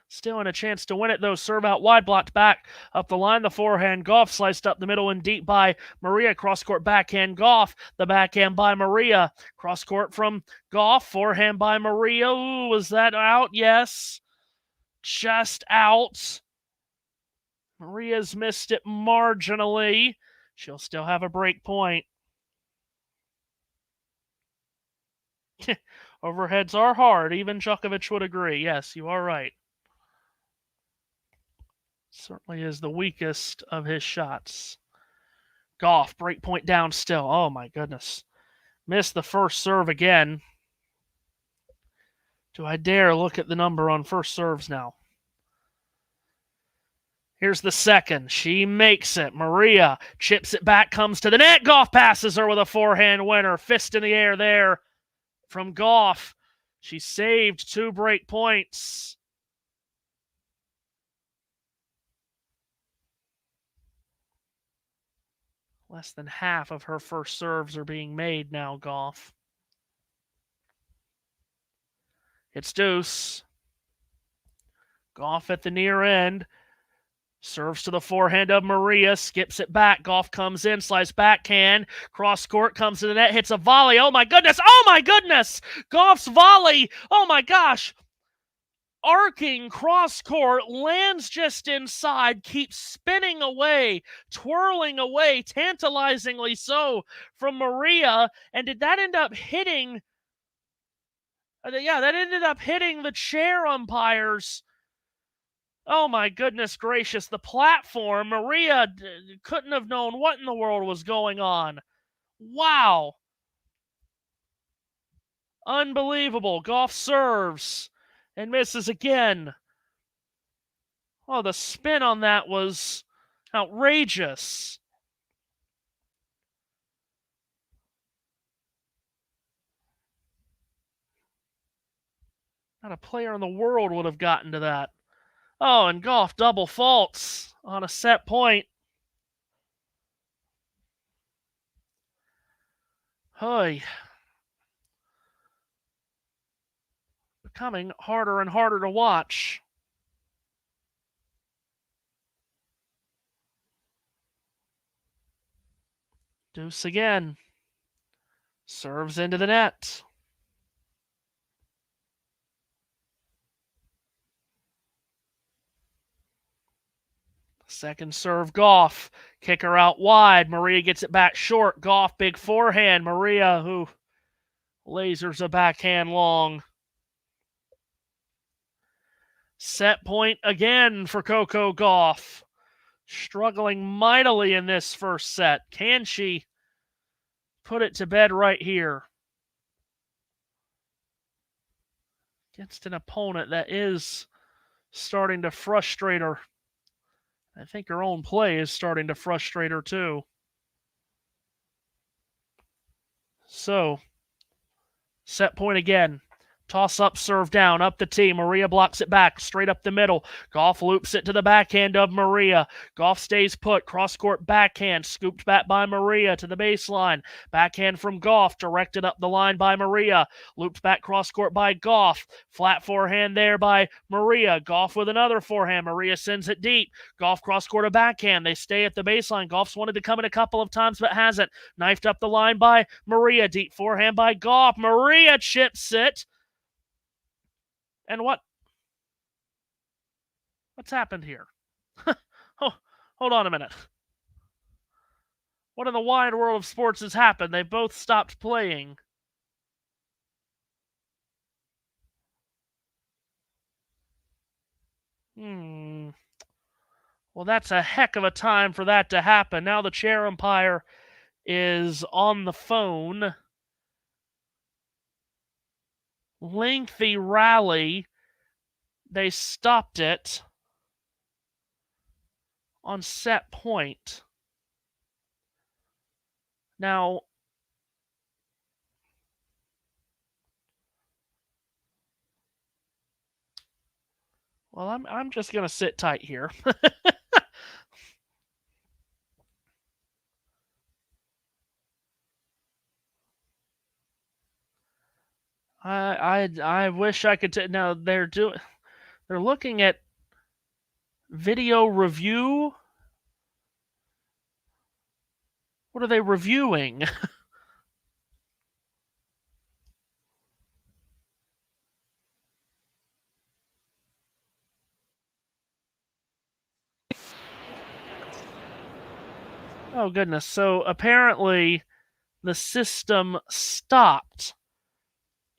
Still in a chance to win it, though. Serve out wide, blocked back. Up the line, the forehand. Gauff sliced up the middle and deep by Maria. Cross-court backhand, Gauff. The backhand by Maria. Cross-court from Gauff. Forehand by Maria. Ooh, was that out? Yes. Just out. Maria's missed it marginally. She'll still have a break point. Overheads are hard. Even Djokovic would agree. Yes, you are right. Certainly is the weakest of his shots. Gauff, break point down still. Oh, my goodness. Missed the first serve again. Do I dare look at the number on first serves now? Here's the second. She makes it. Maria chips it back, comes to the net. Gauff passes her with a forehand winner. Fist in the air there from Gauff. She saved 2 break points. Less than half of her first serves are being made now, Gauff. It's deuce. Gauff at the near end. Serves to the forehand of Maria. Skips it back. Gauff comes in. Slice backhand. Cross court. Comes to the net. Hits a volley. Oh, my goodness. Oh, my goodness. Gauff's volley. Oh, my gosh. Arcing cross court, lands just inside, keeps spinning away, twirling away, tantalizingly so from Maria. And did that end up hitting? Yeah, that ended up hitting the chair umpires. Oh my goodness gracious, the platform. Maria couldn't have known what in the world was going on. Wow. Unbelievable. Gauff serves and misses again. Oh, the spin on that was outrageous. Not a player in the world would have gotten to that. Oh, and Gauff double faults on a set point. Hey. becoming harder and harder to watch. Deuce again. Serves into the net. Second serve, Gauff. Kicker out wide. Maria gets it back short. Gauff, big forehand. Maria, who lasers a backhand long. Set point again for Coco Gauff. Struggling mightily in this first set. Can she put it to bed right here? Against an opponent that is starting to frustrate her. I think her own play is starting to frustrate her too. So, set point again. Toss up, serve down, up the tee. Maria blocks it back, straight up the middle. Gauff loops it to the backhand of Maria. Gauff stays put, cross-court backhand, scooped back by Maria to the baseline. Backhand from Gauff, directed up the line by Maria. Looped back cross-court by Gauff. Flat forehand there by Maria. Gauff with another forehand. Maria sends it deep. Gauff cross-court a backhand. They stay at the baseline. Gauff's wanted to come in a couple of times but hasn't. Knifed up the line by Maria. Deep forehand by Gauff. Maria chips it. And what's happened here? Oh, hold on a minute. What in the wide world of sports has happened? They both stopped playing. Well, that's a heck of a time for that to happen. Now the chair umpire is on the phone. Lengthy rally. They stopped it on set point. Now, well, I'm just going to sit tight here. I wish I could. Now they're looking at video review. What are they reviewing? Oh goodness! So apparently, the system stopped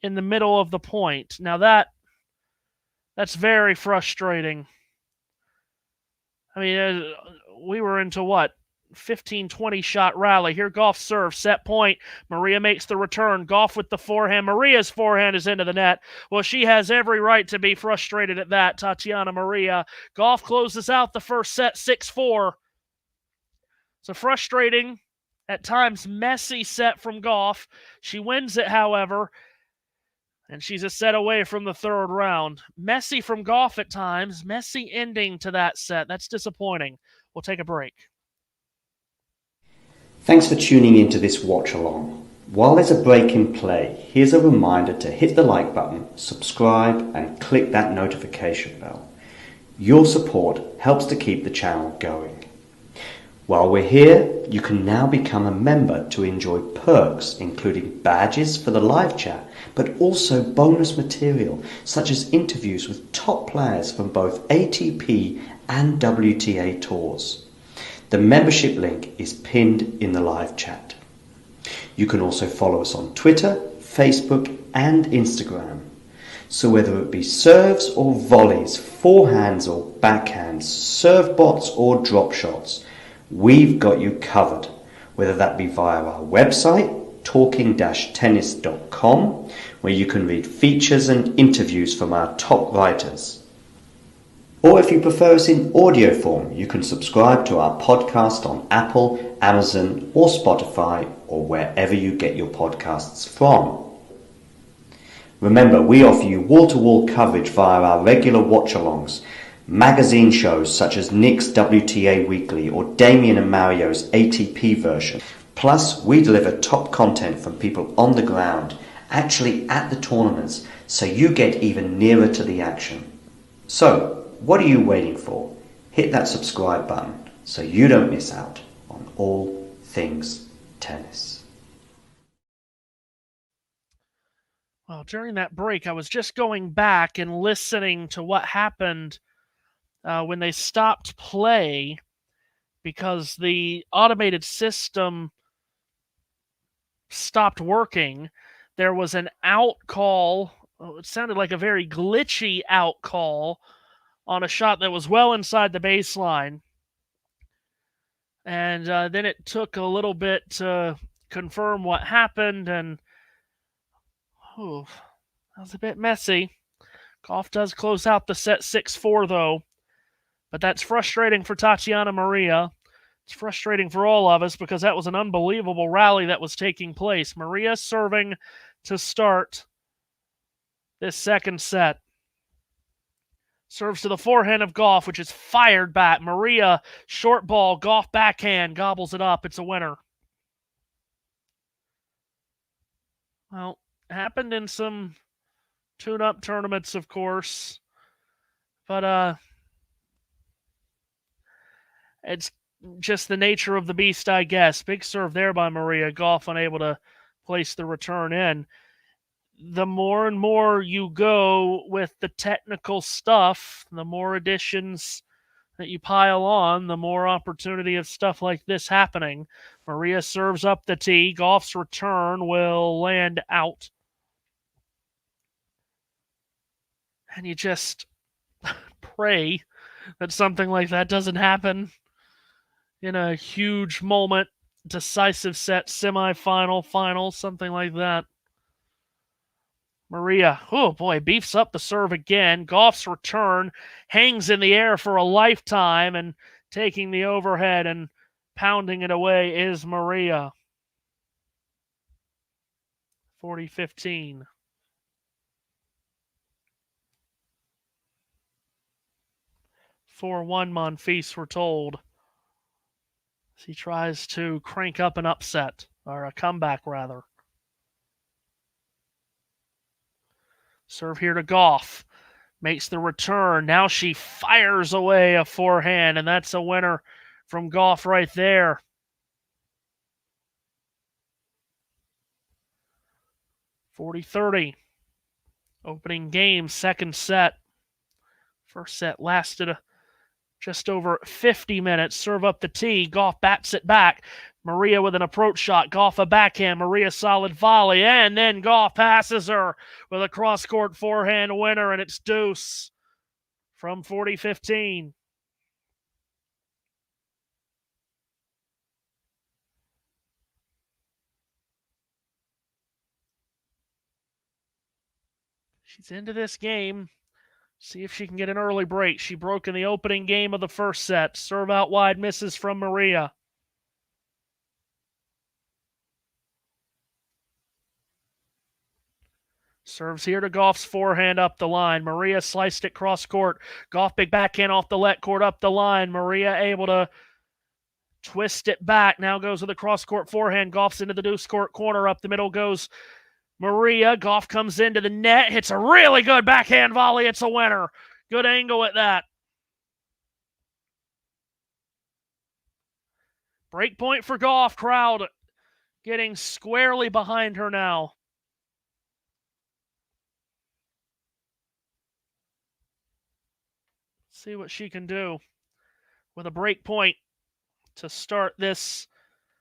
in the middle of the point. Now that's very frustrating. I mean, we were into what? 15-20 shot rally. Here Gauff serves, set point. Maria makes the return. Gauff with the forehand. Maria's forehand is into the net. Well, she has every right to be frustrated at that, Tatjana Maria. Gauff closes out the first set 6-4. So frustrating, at times messy set from Gauff. She wins it, however, and she's a set away from the third round. Messy from Gauff at times. Messy ending to that set. That's disappointing. We'll take a break. Thanks for tuning into this watch along. While there's a break in play, here's a reminder to hit the like button, subscribe, and click that notification bell. Your support helps to keep the channel going. While we're here, you can now become a member to enjoy perks including badges for the live chat, but also bonus material such as interviews with top players from both ATP and WTA tours. The membership link is pinned in the live chat. You can also follow us on Twitter, Facebook and Instagram. So whether it be serves or volleys, forehands or backhands, serve bots or drop shots, we've got you covered, whether that be via our website, talking-tennis.com, where you can read features and interviews from our top writers. Or if you prefer us in audio form, you can subscribe to our podcast on Apple, Amazon or Spotify or wherever you get your podcasts from. Remember, we offer you wall-to-wall coverage via our regular watch-alongs, magazine shows such as Nick's WTA Weekly or Damien and Mario's ATP version. Plus, we deliver top content from people on the ground actually at the tournaments, so you get even nearer to the action. So, what are you waiting for? Hit that subscribe button so you don't miss out on all things tennis. Well, during that break, I was just going back and listening to what happened when they stopped play because the automated system stopped working. There was an out call. It sounded like a very glitchy out call on a shot that was well inside the baseline. And then it took a little bit to confirm what happened, and that was a bit messy. Gauff does close out the set 6-4, though. But that's frustrating for Tatjana Maria. It's frustrating for all of us because that was an unbelievable rally that was taking place. Maria serving to start this second set. Serves to the forehand of Gauff, which is fired back. Maria, short ball, Gauff backhand, gobbles it up. It's a winner. Well, happened in some tune-up tournaments, of course. But it's just the nature of the beast, I guess. Big serve there by Maria. Gauff unable to place the return in. The more and more you go with the technical stuff, the more additions that you pile on, the more opportunity of stuff like this happening. Maria serves up the tee. Gauff's return will land out. And you just pray that something like that doesn't happen in a huge moment, decisive set, semifinal, final, something like that. Maria, oh boy, beefs up the serve again. Gauff's return hangs in the air for a lifetime, and taking the overhead and pounding it away is Maria. 40-15. (4-1) Monfils, we're told. As he tries to crank up an upset, or a comeback, rather. Serve here to Gauff. Makes the return. Now she fires away a forehand, and that's a winner from Gauff right there. 40-30. Opening game, second set. First set lasted just over 50 minutes. Serve up the tee. Gauff bats it back. Maria with an approach shot. Gauff a backhand. Maria solid volley. And then Gauff passes her with a cross-court forehand winner, and it's deuce from 40-15. She's into this game. See if she can get an early break. She broke in the opening game of the first set. Serve out wide, misses from Maria. Serves here to Gauff's forehand up the line. Maria sliced it cross court. Gauff big backhand off the let court up the line. Maria able to twist it back. Now goes with a cross court forehand. Gauff's into the deuce court corner. Up the middle goes Maria. Gauff comes into the net. Hits a really good backhand volley. It's a winner. Good angle at that. Break point for Gauff. Crowd getting squarely behind her now. See what she can do with a break point to start this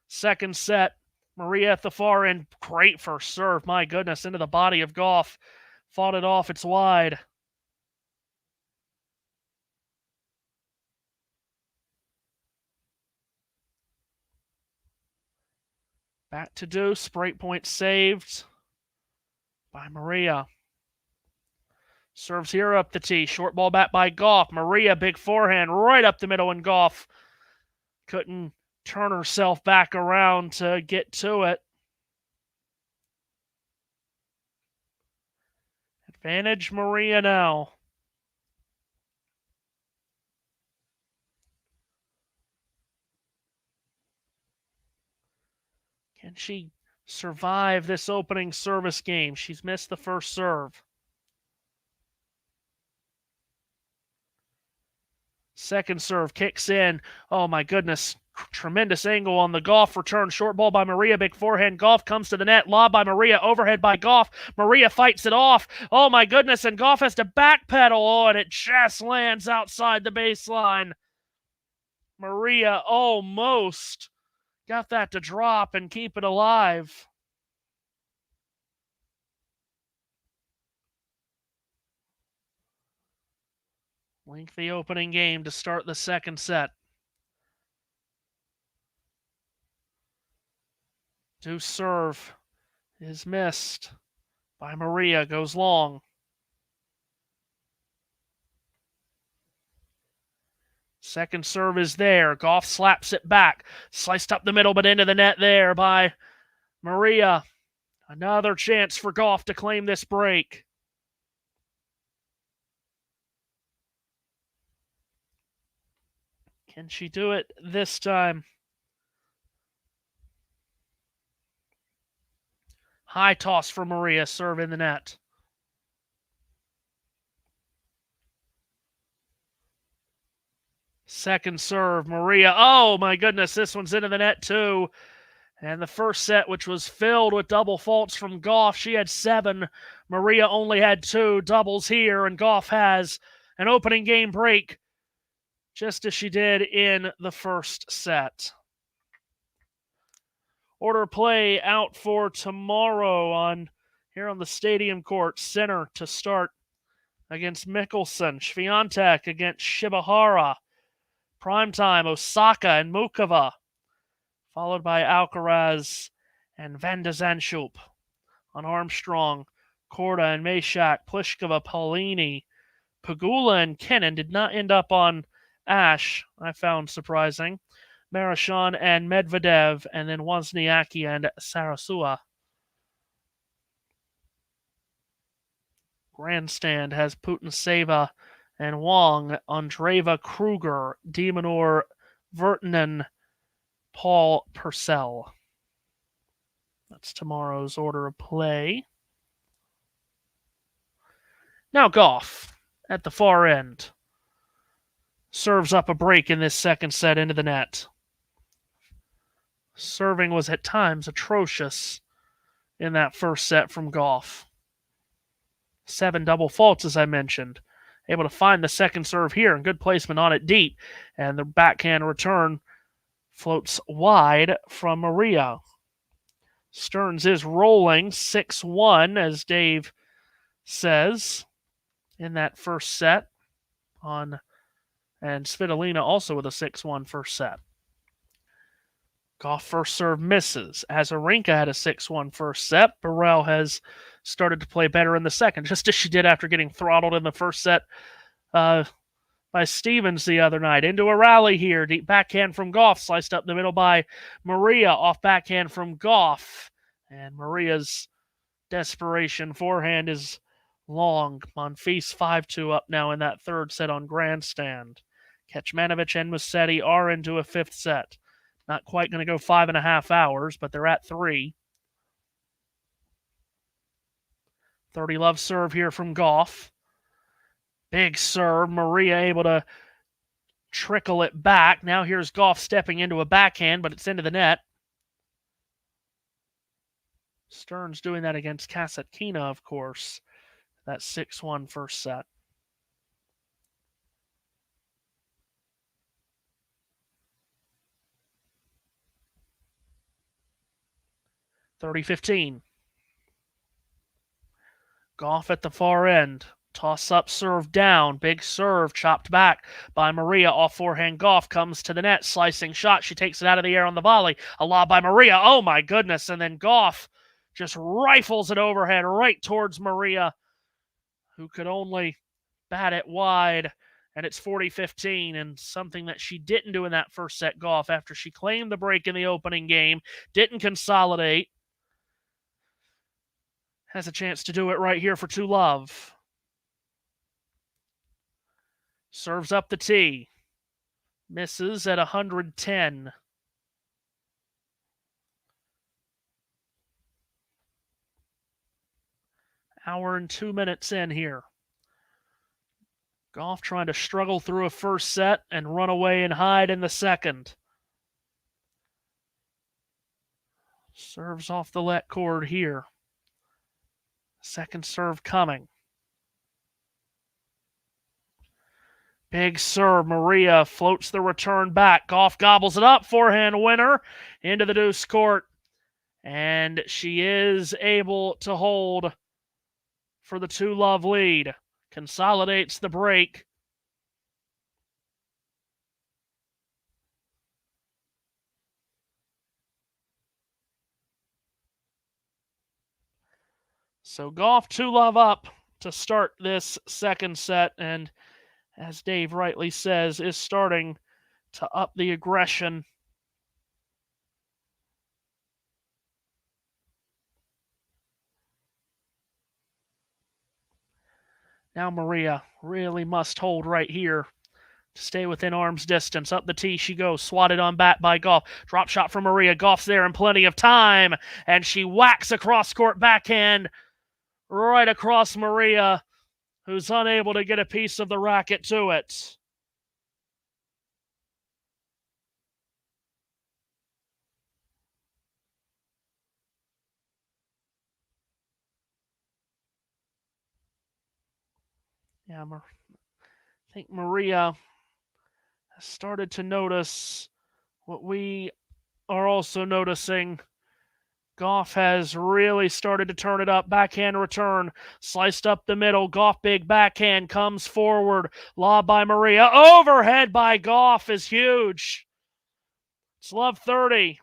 second set. Maria at the far end. Great first serve. My goodness, into the body of Gauff. Fought it off. It's wide. Back to deuce. Break point saved by Maria. Serves here up the tee. Short ball back by Gauff. Maria, big forehand right up the middle, and Gauff couldn't turn herself back around to get to it. Advantage Maria now. Can she survive this opening service game. She's missed the first serve. Second serve kicks in. Oh my goodness. Tremendous angle on the Gauff return. Short ball by Maria. Big forehand. Gauff comes to the net. Lob by Maria. Overhead by Gauff. Maria fights it off. Oh my goodness. And Gauff has to backpedal. Oh, and it just lands outside the baseline. Maria almost got that to drop and keep it alive. Lengthy opening game to start the second set. Deuce serve is missed by Maria. Goes long. Second serve is there. Gauff slaps it back. Sliced up the middle, but into the net there by Maria. Another chance for Gauff to claim this break. Can she do it this time? High toss for Maria. Serve in the net. Second serve, Maria. Oh my goodness, this one's into the net too. And the first set, which was filled with double faults from Gauff, she had 7. Maria only had 2 doubles here, and Gauff has an opening game break, just as she did in the first set. Order play out for tomorrow here on the stadium court. Center to start against Mikkelsen. Swiatek against Shibahara. Primetime, Osaka and Mukova. Followed by Alcaraz and Van de Zandschulp. On Armstrong, Korda and Meshak, Pliskova, Paulini. Pagula and Kennan did not end up on Ash, I found surprising. Marichan and Medvedev, and then Wozniacki and Sarasua. Grandstand has Putintseva and Wong, Andreeva, Kruger, Demonor, Vertinen, Paul Purcell. That's tomorrow's order of play. Now Gauff at the far end. Serves up a break in this second set into the net. Serving was at times atrocious in that first set from Gauff. 7 double faults, as I mentioned. Able to find the second serve here, and good placement on it deep. And the backhand return floats wide from Maria. Stearns is rolling 6-1, as Dave says, in that first set. And Svitolina also with a 6-1 first set. Gauff first serve misses. Azarenka had a 6-1 first set. Burrell has started to play better in the second, just as she did after getting throttled in the first set by Stevens the other night. Into a rally here. Deep backhand from Gauff. Sliced up the middle by Maria. Off backhand from Gauff. And Maria's desperation forehand is long. Monfils 5-2 up now in that third set on Grandstand. Kecmanovic and Musetti are into a fifth set. Not quite going to go 5.5 hours, but they're at 3. 30 love serve here from Gauff. Big serve. Maria able to trickle it back. Now here's Gauff stepping into a backhand, but it's into the net. Stearns doing that against Kasatkina, of course. That 6-1 first set. (30-15). Gauff at the far end. Toss up, serve down. Big serve, chopped back by Maria. Off forehand, Gauff comes to the net. Slicing shot. She takes it out of the air on the volley. A lob by Maria. Oh my goodness. And then Gauff just rifles it overhead right towards Maria, who could only bat it wide. And it's 40-15, and something that she didn't do in that first set, Gauff, after she claimed the break in the opening game, didn't consolidate. Has a chance to do it right here for 2-love. Serves up the tee. Misses at 110. Hour and 2 minutes in here. Gauff trying to struggle through a first set and run away and hide in the second. Serves off the let cord here. Second serve coming. Big serve. Maria floats the return back. Gauff gobbles it up. Forehand winner into the deuce court. And she is able to hold for the 2-love lead. Consolidates the break. So Gauff 2-love up to start this second set, and as Dave rightly says, is starting to up the aggression. Now Maria really must hold right here to stay within arm's distance. Up the tee she goes, swatted on bat by Gauff. Drop shot from Maria. Gauff's there in plenty of time, and she whacks a cross-court backhand right across Maria, who's unable to get a piece of the racket to it. Yeah, I think Maria has started to notice what we are also noticing. Gauff has really started to turn it up. Backhand return. Sliced up the middle. Gauff big backhand comes forward. Lob by Maria. Overhead by Gauff is huge. It's love 30.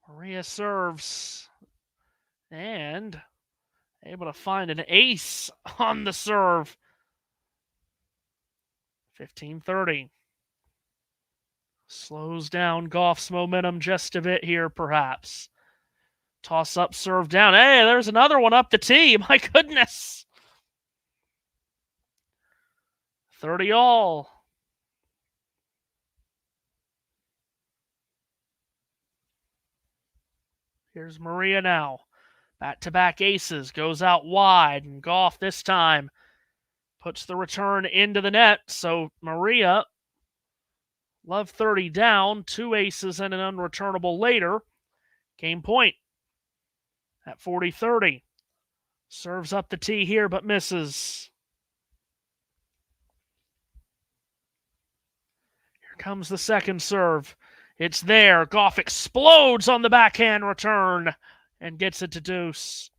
Maria serves. And able to find an ace on the serve. 15-30. Slows down Gauff's momentum just a bit here, perhaps. Toss up, serve down. Hey, there's another one up the tee. My goodness. 30 all. Here's Maria now. Back-to-back aces. Goes out wide. And Gauff this time puts the return into the net. So Maria, love 30 down. 2 aces and an unreturnable later. Game point at 40-30. Serves up the tee here, but misses. Here comes the second serve. It's there. Gauff explodes on the backhand return and gets it to deuce.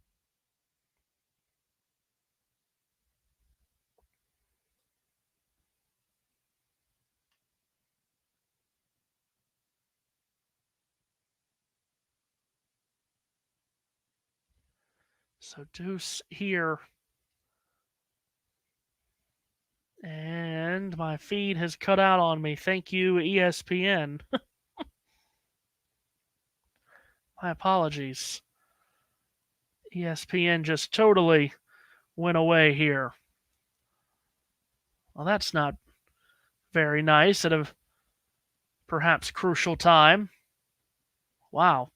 So deuce here. And my feed has cut out on me. Thank you, ESPN. My apologies. ESPN just totally went away here. Well, that's not very nice at a perhaps crucial time. Wow.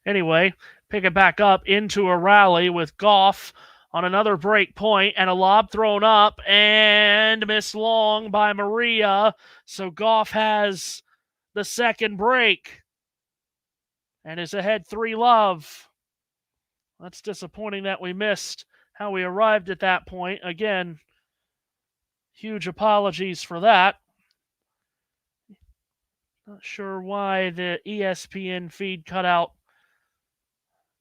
Anyway, pick it back up into a rally with Gauff on another break point and a lob thrown up and missed long by Maria. So Gauff has the second break and is ahead 3-love. That's disappointing that we missed how we arrived at that point. Again, huge apologies for that. Not sure why the ESPN feed cut out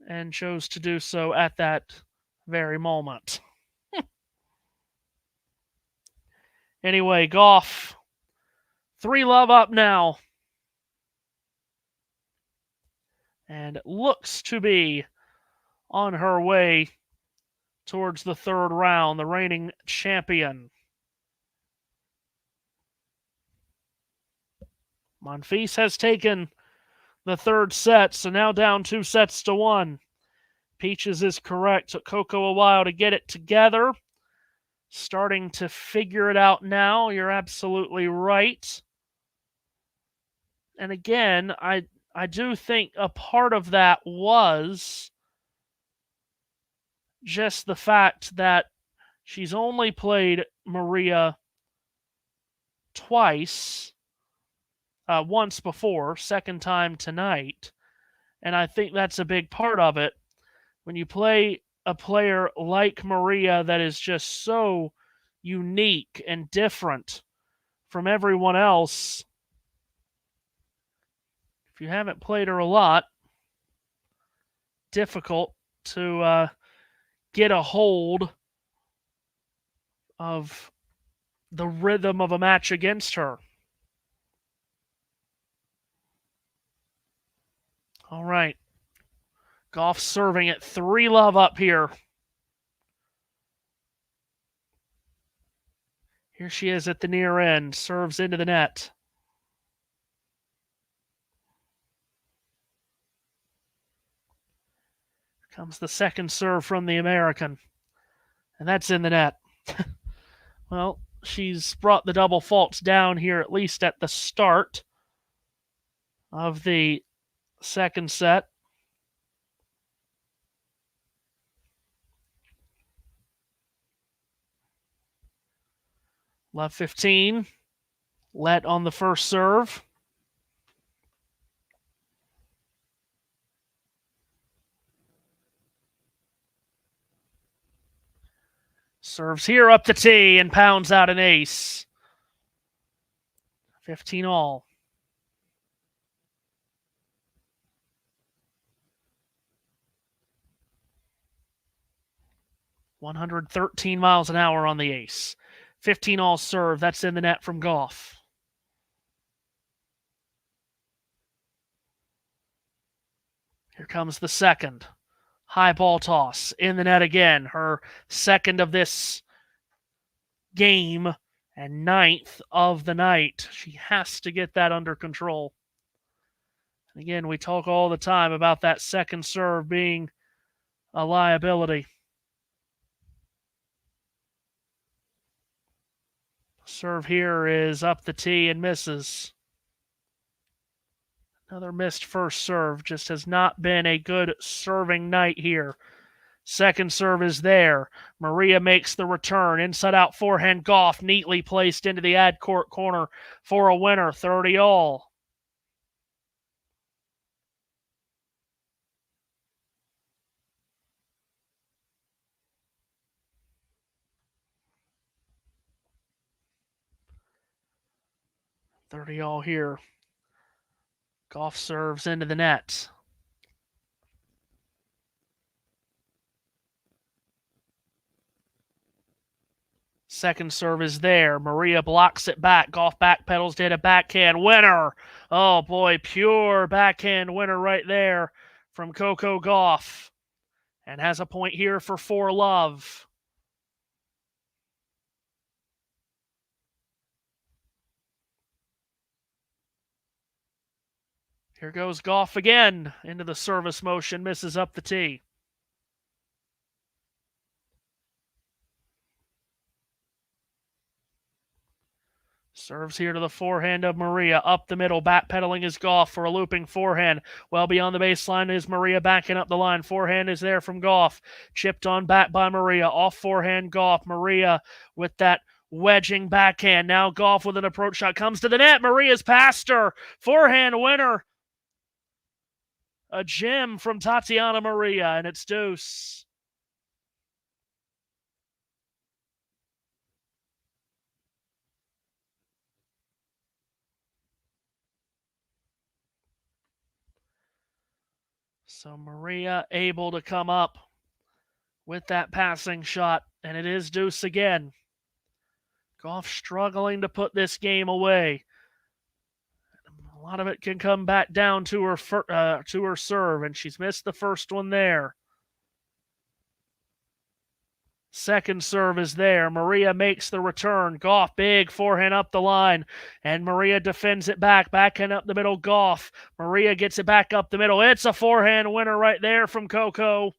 and chose to do so at that very moment. Anyway, Gauff, 3-love up now. And looks to be on her way towards the third round, the reigning champion. Monfils has taken the third set, so now down 2-1. Peaches is correct. Took Coco a while to get it together. Starting to figure it out now. You're absolutely right. And again, I do think a part of that was just the fact that she's only played Maria twice, once before, second time tonight. And I think that's a big part of it. When you play a player like Maria that is just so unique and different from everyone else, if you haven't played her a lot, difficult to get a hold of the rhythm of a match against her. All right. Gauff serving at 3-love up here. Here she is at the near end. Serves into the net. Comes the second serve from the American. And that's in the net. Well, she's brought the double faults down here, at least at the start of the second set. Love 15. Let on the first serve. Serves here up the tee and pounds out an ace. 15 all. .113 miles an hour on the ace. 15 all serve. That's in the net from Gauff. Here comes the second. High ball toss. In the net again. Her second of this game and 9th of the night. She has to get that under control. And again, we talk all the time about that second serve being a liability. Serve here is up the tee and misses. Another missed first serve. Just has not been a good serving night here. Second serve is there. Maria makes the return. Inside out forehand Gauff neatly placed into the ad court corner for a winner. 30 all. .30 all here. Gauff serves into the net. Second serve is there. Maria blocks it back. Gauff backpedals to hit a backhand winner. Oh boy, pure backhand winner right there from Coco Gauff. And has a point here for 4-love. Here goes Gauff again into the service motion, misses up the tee. Serves here to the forehand of Maria. Up the middle, backpedaling is Gauff for a looping forehand. Well beyond the baseline is Maria backing up the line. Forehand is there from Gauff. Chipped on back by Maria. Off forehand Gauff. Maria with that wedging backhand. Now Gauff with an approach shot. Comes to the net. Maria's past her. Forehand winner. A gem from Tatjana Maria, and it's deuce. So Maria able to come up with that passing shot, and it is deuce again. Gauff struggling to put this game away. A lot of it can come back down to her serve, and she's missed the first one there. Second serve is there. Maria makes the return. Gauff, big forehand up the line. And Maria defends it back. Backhand up the middle, Gauff. Maria gets it back up the middle. It's a forehand winner right there from Coco.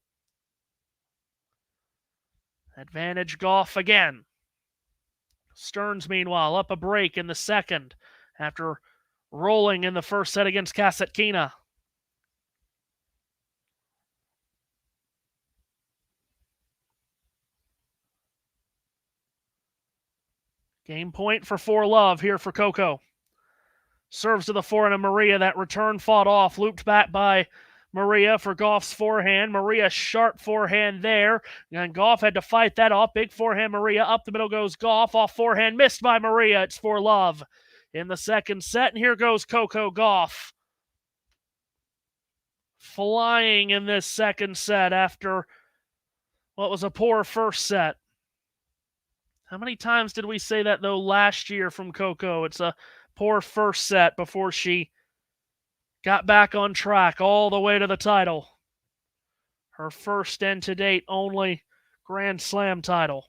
Advantage Gauff again. Stearns, meanwhile, up a break in the second after rolling in the first set against Kasatkina. Game point for 4-love here for Coco. Serves to the forehand of Maria. That return fought off. Looped back by Maria for Gauff's forehand. Maria sharp forehand there. And Gauff had to fight that off. Big forehand Maria. Up the middle goes Gauff. Off forehand missed by Maria. It's 4-love in the second set. And here goes Coco Gauff. Flying in this second set after what was a poor first set. How many times did we say that, though, last year from Coco? It's a poor first set before she got back on track all the way to the title. Her first and to date only Grand Slam title.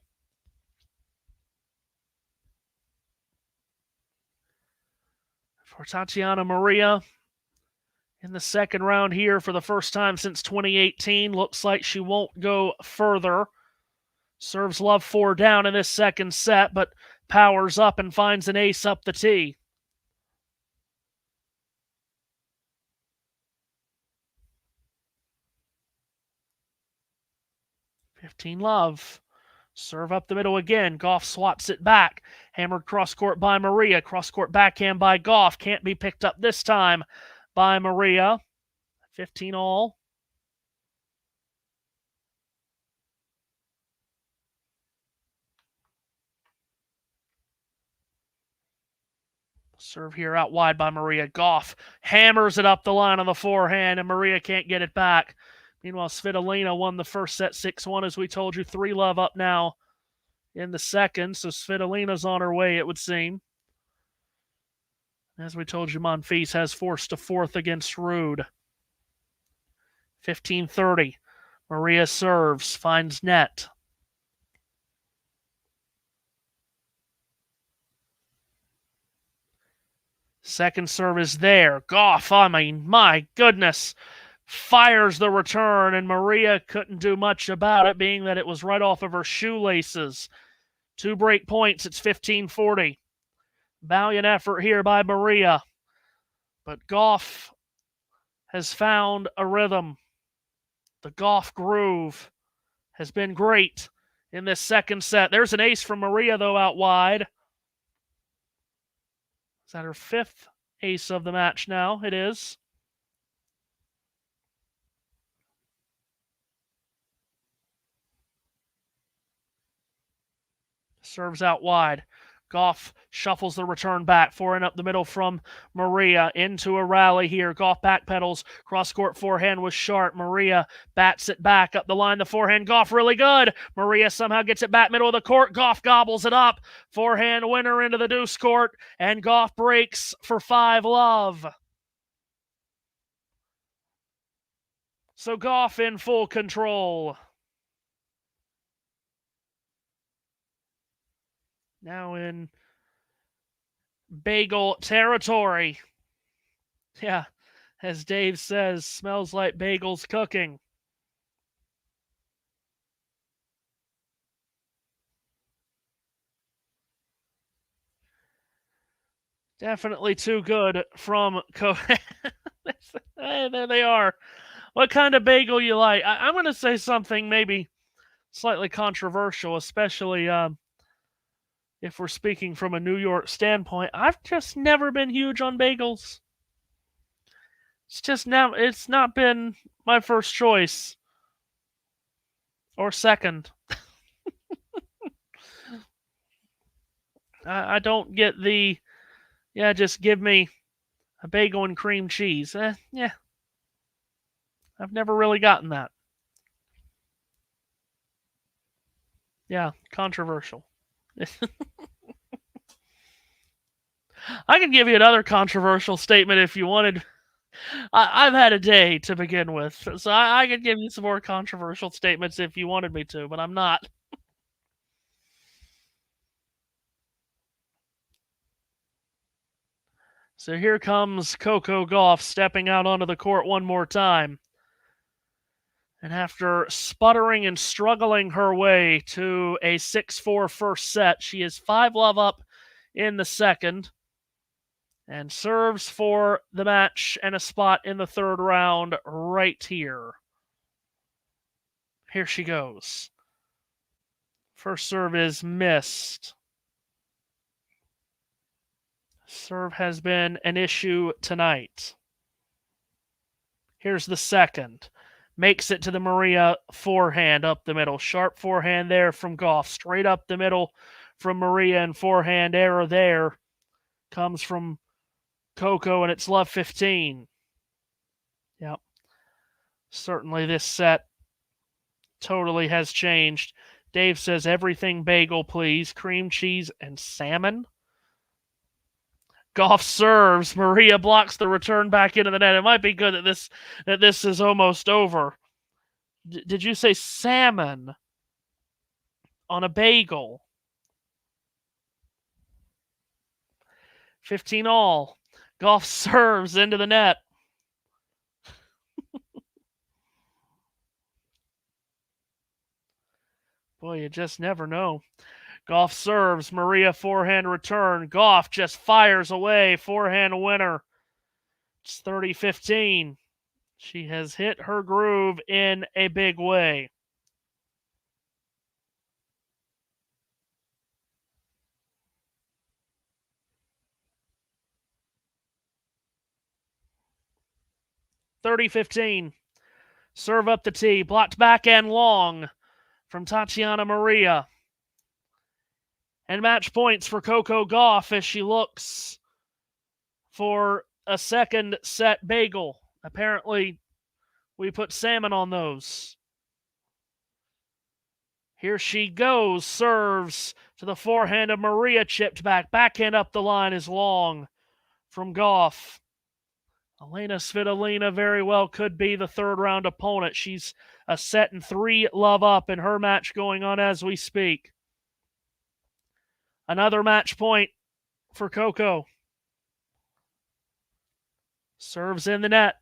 For Tatjana Maria, in the second round here for the first time since 2018, looks like she won't go further. Serves love 4 down in this second set, but powers up and finds an ace up the tee. (15-love). Serve up the middle again. Gauff swats it back. Hammered cross-court by Maria. Cross-court backhand by Gauff. Can't be picked up this time by Maria. 15-all. Serve here out wide by Maria. Gauff hammers it up the line on the forehand, and Maria can't get it back. Meanwhile, Svitolina won the first set 6-1, as we told you. 3-love up now in the second, so Svitolina's on her way, it would seem. As we told you, Monfils has forced a fourth against Rude. 15-30. Maria serves, finds net. Second serve is there. Gauff, I mean, my goodness, fires the return, and Maria couldn't do much about it, being that it was right off of her shoelaces. 2 break points, it's 15-40. Valiant effort here by Maria. But Gauff has found a rhythm. The Gauff groove has been great in this second set. There's an ace from Maria, though, out wide. Is that her 5th ace of the match now? It is. Serves out wide. Gauff shuffles the return back. Forehand up the middle from Maria. Into a rally here. Gauff backpedals. Cross-court forehand was sharp. Maria bats it back up the line. The forehand. Gauff really good. Maria somehow gets it back middle of the court. Gauff gobbles it up. Forehand winner into the deuce court. And Gauff breaks for 5-love. So Gauff in full control. Now in bagel territory. Yeah, as Dave says, smells like bagels cooking. Definitely too good from Coco. Hey, there they are. What kind of bagel you like? I'm going to say something maybe slightly controversial, especially if we're speaking from a New York standpoint. I've just never been huge on bagels. It's not been my first choice. Or second. I don't get the, just give me a bagel and cream cheese. Yeah. I've never really gotten that. Yeah, controversial. I can give you another controversial statement if you wanted. I've had a day to begin with, so I could give you some more controversial statements if you wanted me to, but I'm not. So here comes Coco Gauff stepping out onto the court one more time. And after sputtering and struggling her way to a 6-4 first set, she is 5-love up in the second and serves for the match and a spot in the third round right here. Here she goes. First serve is missed. Serve has been an issue tonight. Here's the second. Makes it to the Maria forehand up the middle. Sharp forehand there from Gauff. Straight up the middle from Maria, and forehand error there comes from Coco, and it's love 15. Yep. Certainly this set totally has changed. Dave says everything bagel, please. Cream cheese and salmon. Gauff serves. Maria blocks the return back into the net. It might be good that this is almost over. Did you say salmon on a bagel? 15 all. Gauff serves into the net. Boy, you just never know. Gauff serves. Maria forehand return. Gauff just fires away. Forehand winner. It's 30-15. She has hit her groove in a big way. (30-15). Serve up the tee. Blocked backhand long from Tatjana Maria. And match points for Coco Gauff as she looks for a second set bagel. Apparently, we put salmon on those. Here she goes. Serves to the forehand of Maria, chipped back. Backhand up the line is long from Gauff. Elena Svitolina very well could be the third round opponent. She's a set and 3-love up in her match going on as we speak. Another match point for Coco. Serves in the net.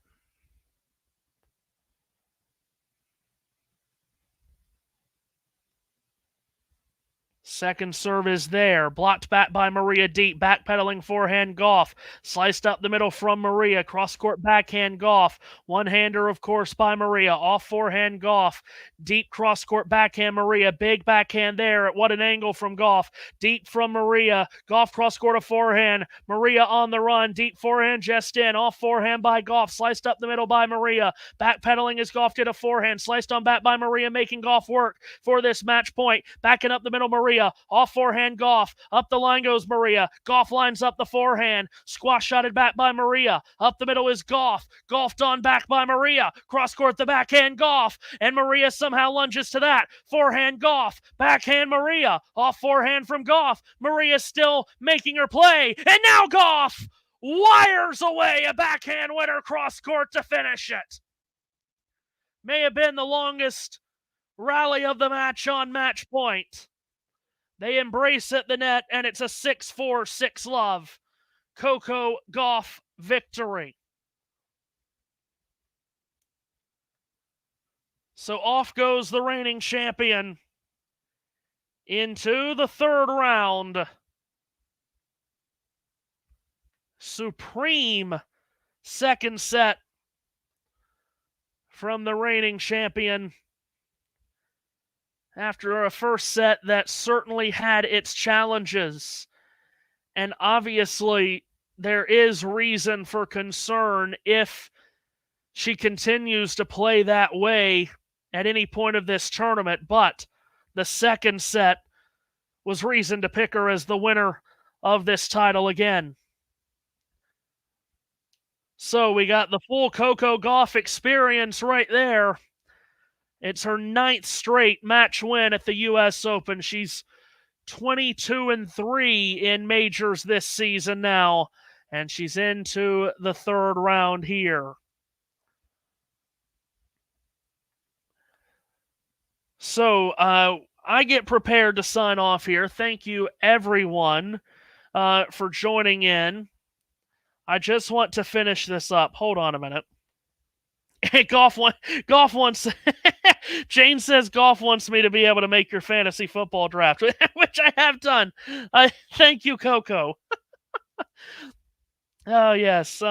Second serve is there. Blocked back by Maria deep. Backpedaling forehand Gauff. Sliced up the middle from Maria. Cross-court backhand Gauff. One-hander, of course, by Maria. Off forehand Gauff. Deep cross-court backhand Maria. Big backhand there. What an angle from Gauff. Deep from Maria. Gauff cross-court of forehand. Maria on the run. Deep forehand just in. Off forehand by Gauff. Sliced up the middle by Maria. Backpedaling as Gauff did a forehand. Sliced on back by Maria, making Gauff work for this match point. Backing up the middle, Maria. Off forehand Gauff. Up the line goes Maria. Gauff lines up the forehand. Squash shotted back by Maria. Up the middle is Gauff. Gauff done back by Maria. Cross court the backhand Gauff. And Maria somehow lunges to that. Forehand Gauff. Backhand Maria. Off forehand from Gauff. Maria still making her play. And now Gauff wires away a backhand winner cross court to finish it. May have been the longest rally of the match on match point. They embrace at the net, and it's a 6-4, 6-love. Coco Gauff victory. So off goes the reigning champion into the third round. Supreme second set from the reigning champion. After a first set that certainly had its challenges. And obviously, there is reason for concern if she continues to play that way at any point of this tournament. But the second set was reason to pick her as the winner of this title again. So we got the full Coco Gauff experience right there. It's her 9th straight match win at the U.S. Open. She's 22-3 in majors this season now, and she's into the third round here. So I get prepared to sign off here. Thank you, everyone, for joining in. I just want to finish this up. Hold on a minute. Gauff wants. Jane says Gauff wants me to be able to make your fantasy football draft, which I have done. Thank you, Coco. Oh yes.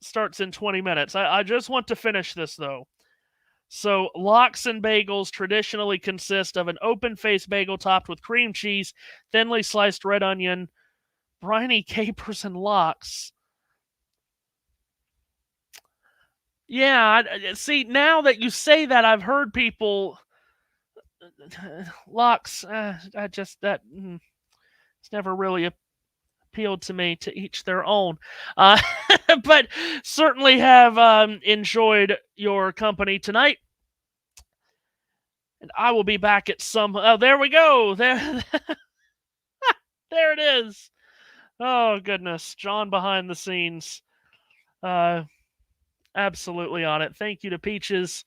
Starts in 20 minutes. I just want to finish this though. So, lox and bagels traditionally consist of an open-faced bagel topped with cream cheese, thinly sliced red onion, briny capers, and lox. Yeah, see, now that you say that, I've heard people... Lox, it's never really appealed to me, to each their own. But certainly have enjoyed your company tonight. And I will be back at some... Oh, there we go! There it is! Oh, goodness. John behind the scenes. Absolutely on it. Thank you to Peaches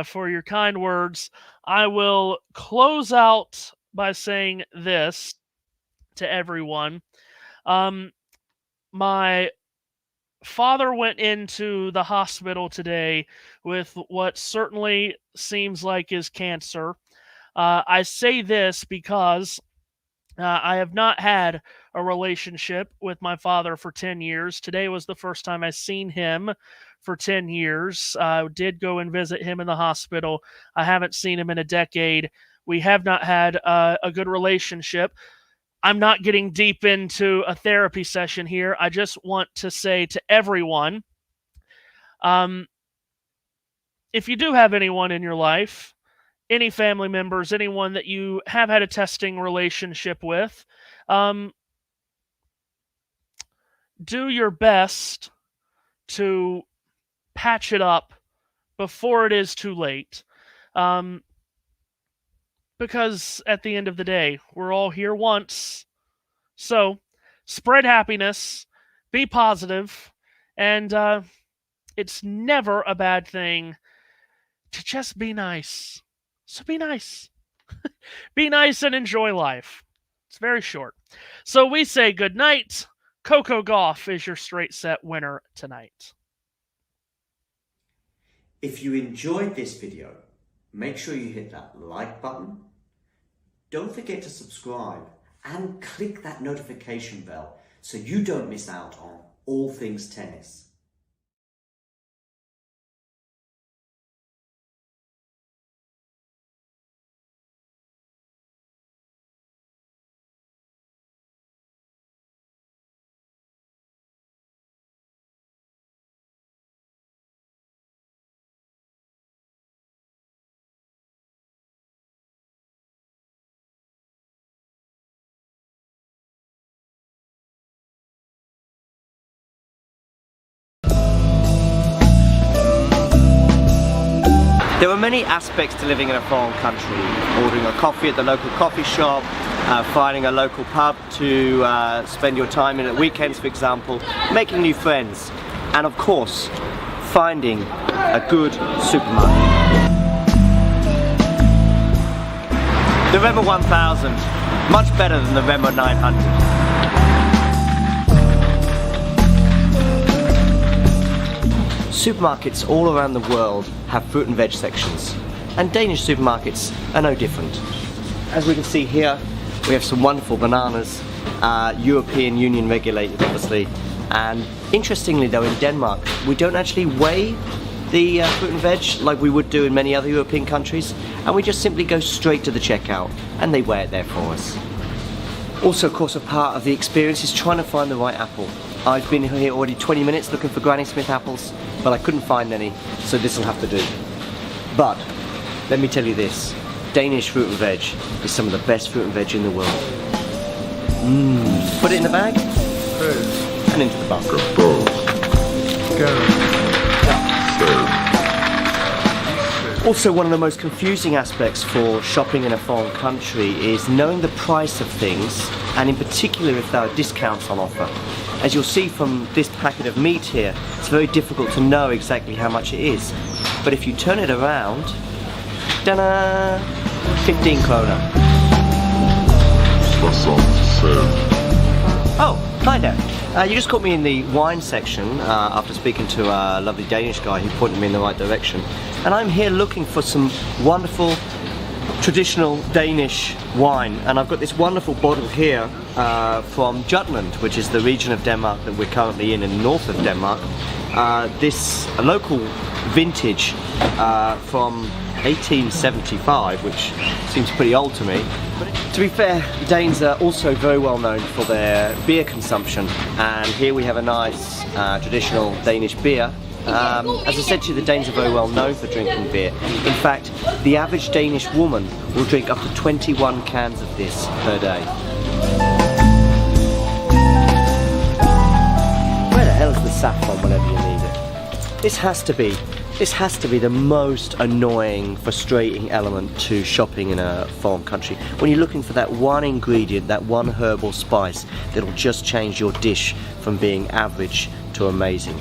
for your kind words. I will close out by saying this to everyone. My father went into the hospital today with what certainly seems like is cancer. I say this because I have not had a relationship with my father for 10 years. Today was the first time I've seen him for 10 years. I did go and visit him in the hospital. I haven't seen him in a decade. We have not had a good relationship. I'm not getting deep into a therapy session here. I just want to say to everyone, if you do have anyone in your life, any family members, anyone that you have had a testing relationship with, do your best to patch it up before it is too late. Because at the end of the day, we're all here once. So, spread happiness, be positive, and it's never a bad thing to just be nice. So be nice. Be nice and enjoy life. It's very short. So we say good night. Coco Gauff is your straight set winner tonight. If you enjoyed this video, make sure you hit that like button. Don't forget to subscribe and click that notification bell so you don't miss out on all things tennis. There are many aspects to living in a foreign country. Ordering a coffee at the local coffee shop, finding a local pub to spend your time in at weekends, for example, making new friends, and of course, finding a good supermarket. The Remo 1000, much better than the Remo 900. Supermarkets all around the world have fruit and veg sections, and Danish supermarkets are no different. As we can see here, we have some wonderful bananas, European Union regulated obviously, and interestingly though in Denmark we don't actually weigh the fruit and veg like we would do in many other European countries, and we just simply go straight to the checkout and they weigh it there for us. Also, of course, a part of the experience is trying to find the right apple. I've been here already 20 minutes looking for Granny Smith apples, but I couldn't find any, so this will have to do. But, let me tell you this, Danish fruit and veg is some of the best fruit and veg in the world. Put it in the bag, and into the basket. Also, one of the most confusing aspects for shopping in a foreign country is knowing the price of things, and in particular if there are discounts on offer. As you'll see from this packet of meat here, it's very difficult to know exactly how much it is. But if you turn it around, ta-da! 15 kroner. Oh, hi there. You just caught me in the wine section after speaking to a lovely Danish guy who pointed me in the right direction. And I'm here looking for some wonderful traditional Danish wine. And I've got this wonderful bottle here from Jutland, which is the region of Denmark that we're currently in the north of Denmark. This local vintage from 1875, which seems pretty old to me. But to be fair, the Danes are also very well known for their beer consumption, and here we have a nice traditional Danish beer. As I said to you, the Danes are very well known for drinking beer. In fact, the average Danish woman will drink up to 21 cans of this per day. Where the hell is the saffron whenever you need it? This has to be the most annoying, frustrating element to shopping in a foreign country. When you're looking for that one ingredient, that one herbal spice that'll just change your dish from being average to amazing.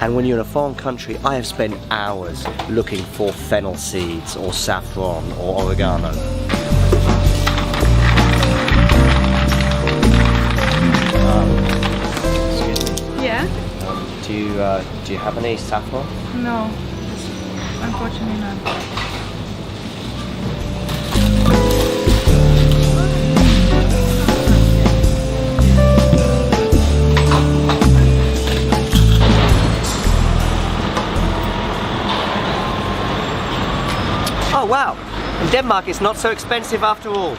And when you're in a foreign country, I have spent hours looking for fennel seeds or saffron or oregano. Excuse me. Yeah? Do you have any saffron? No, unfortunately not. Oh wow! In Denmark it's not so expensive after all.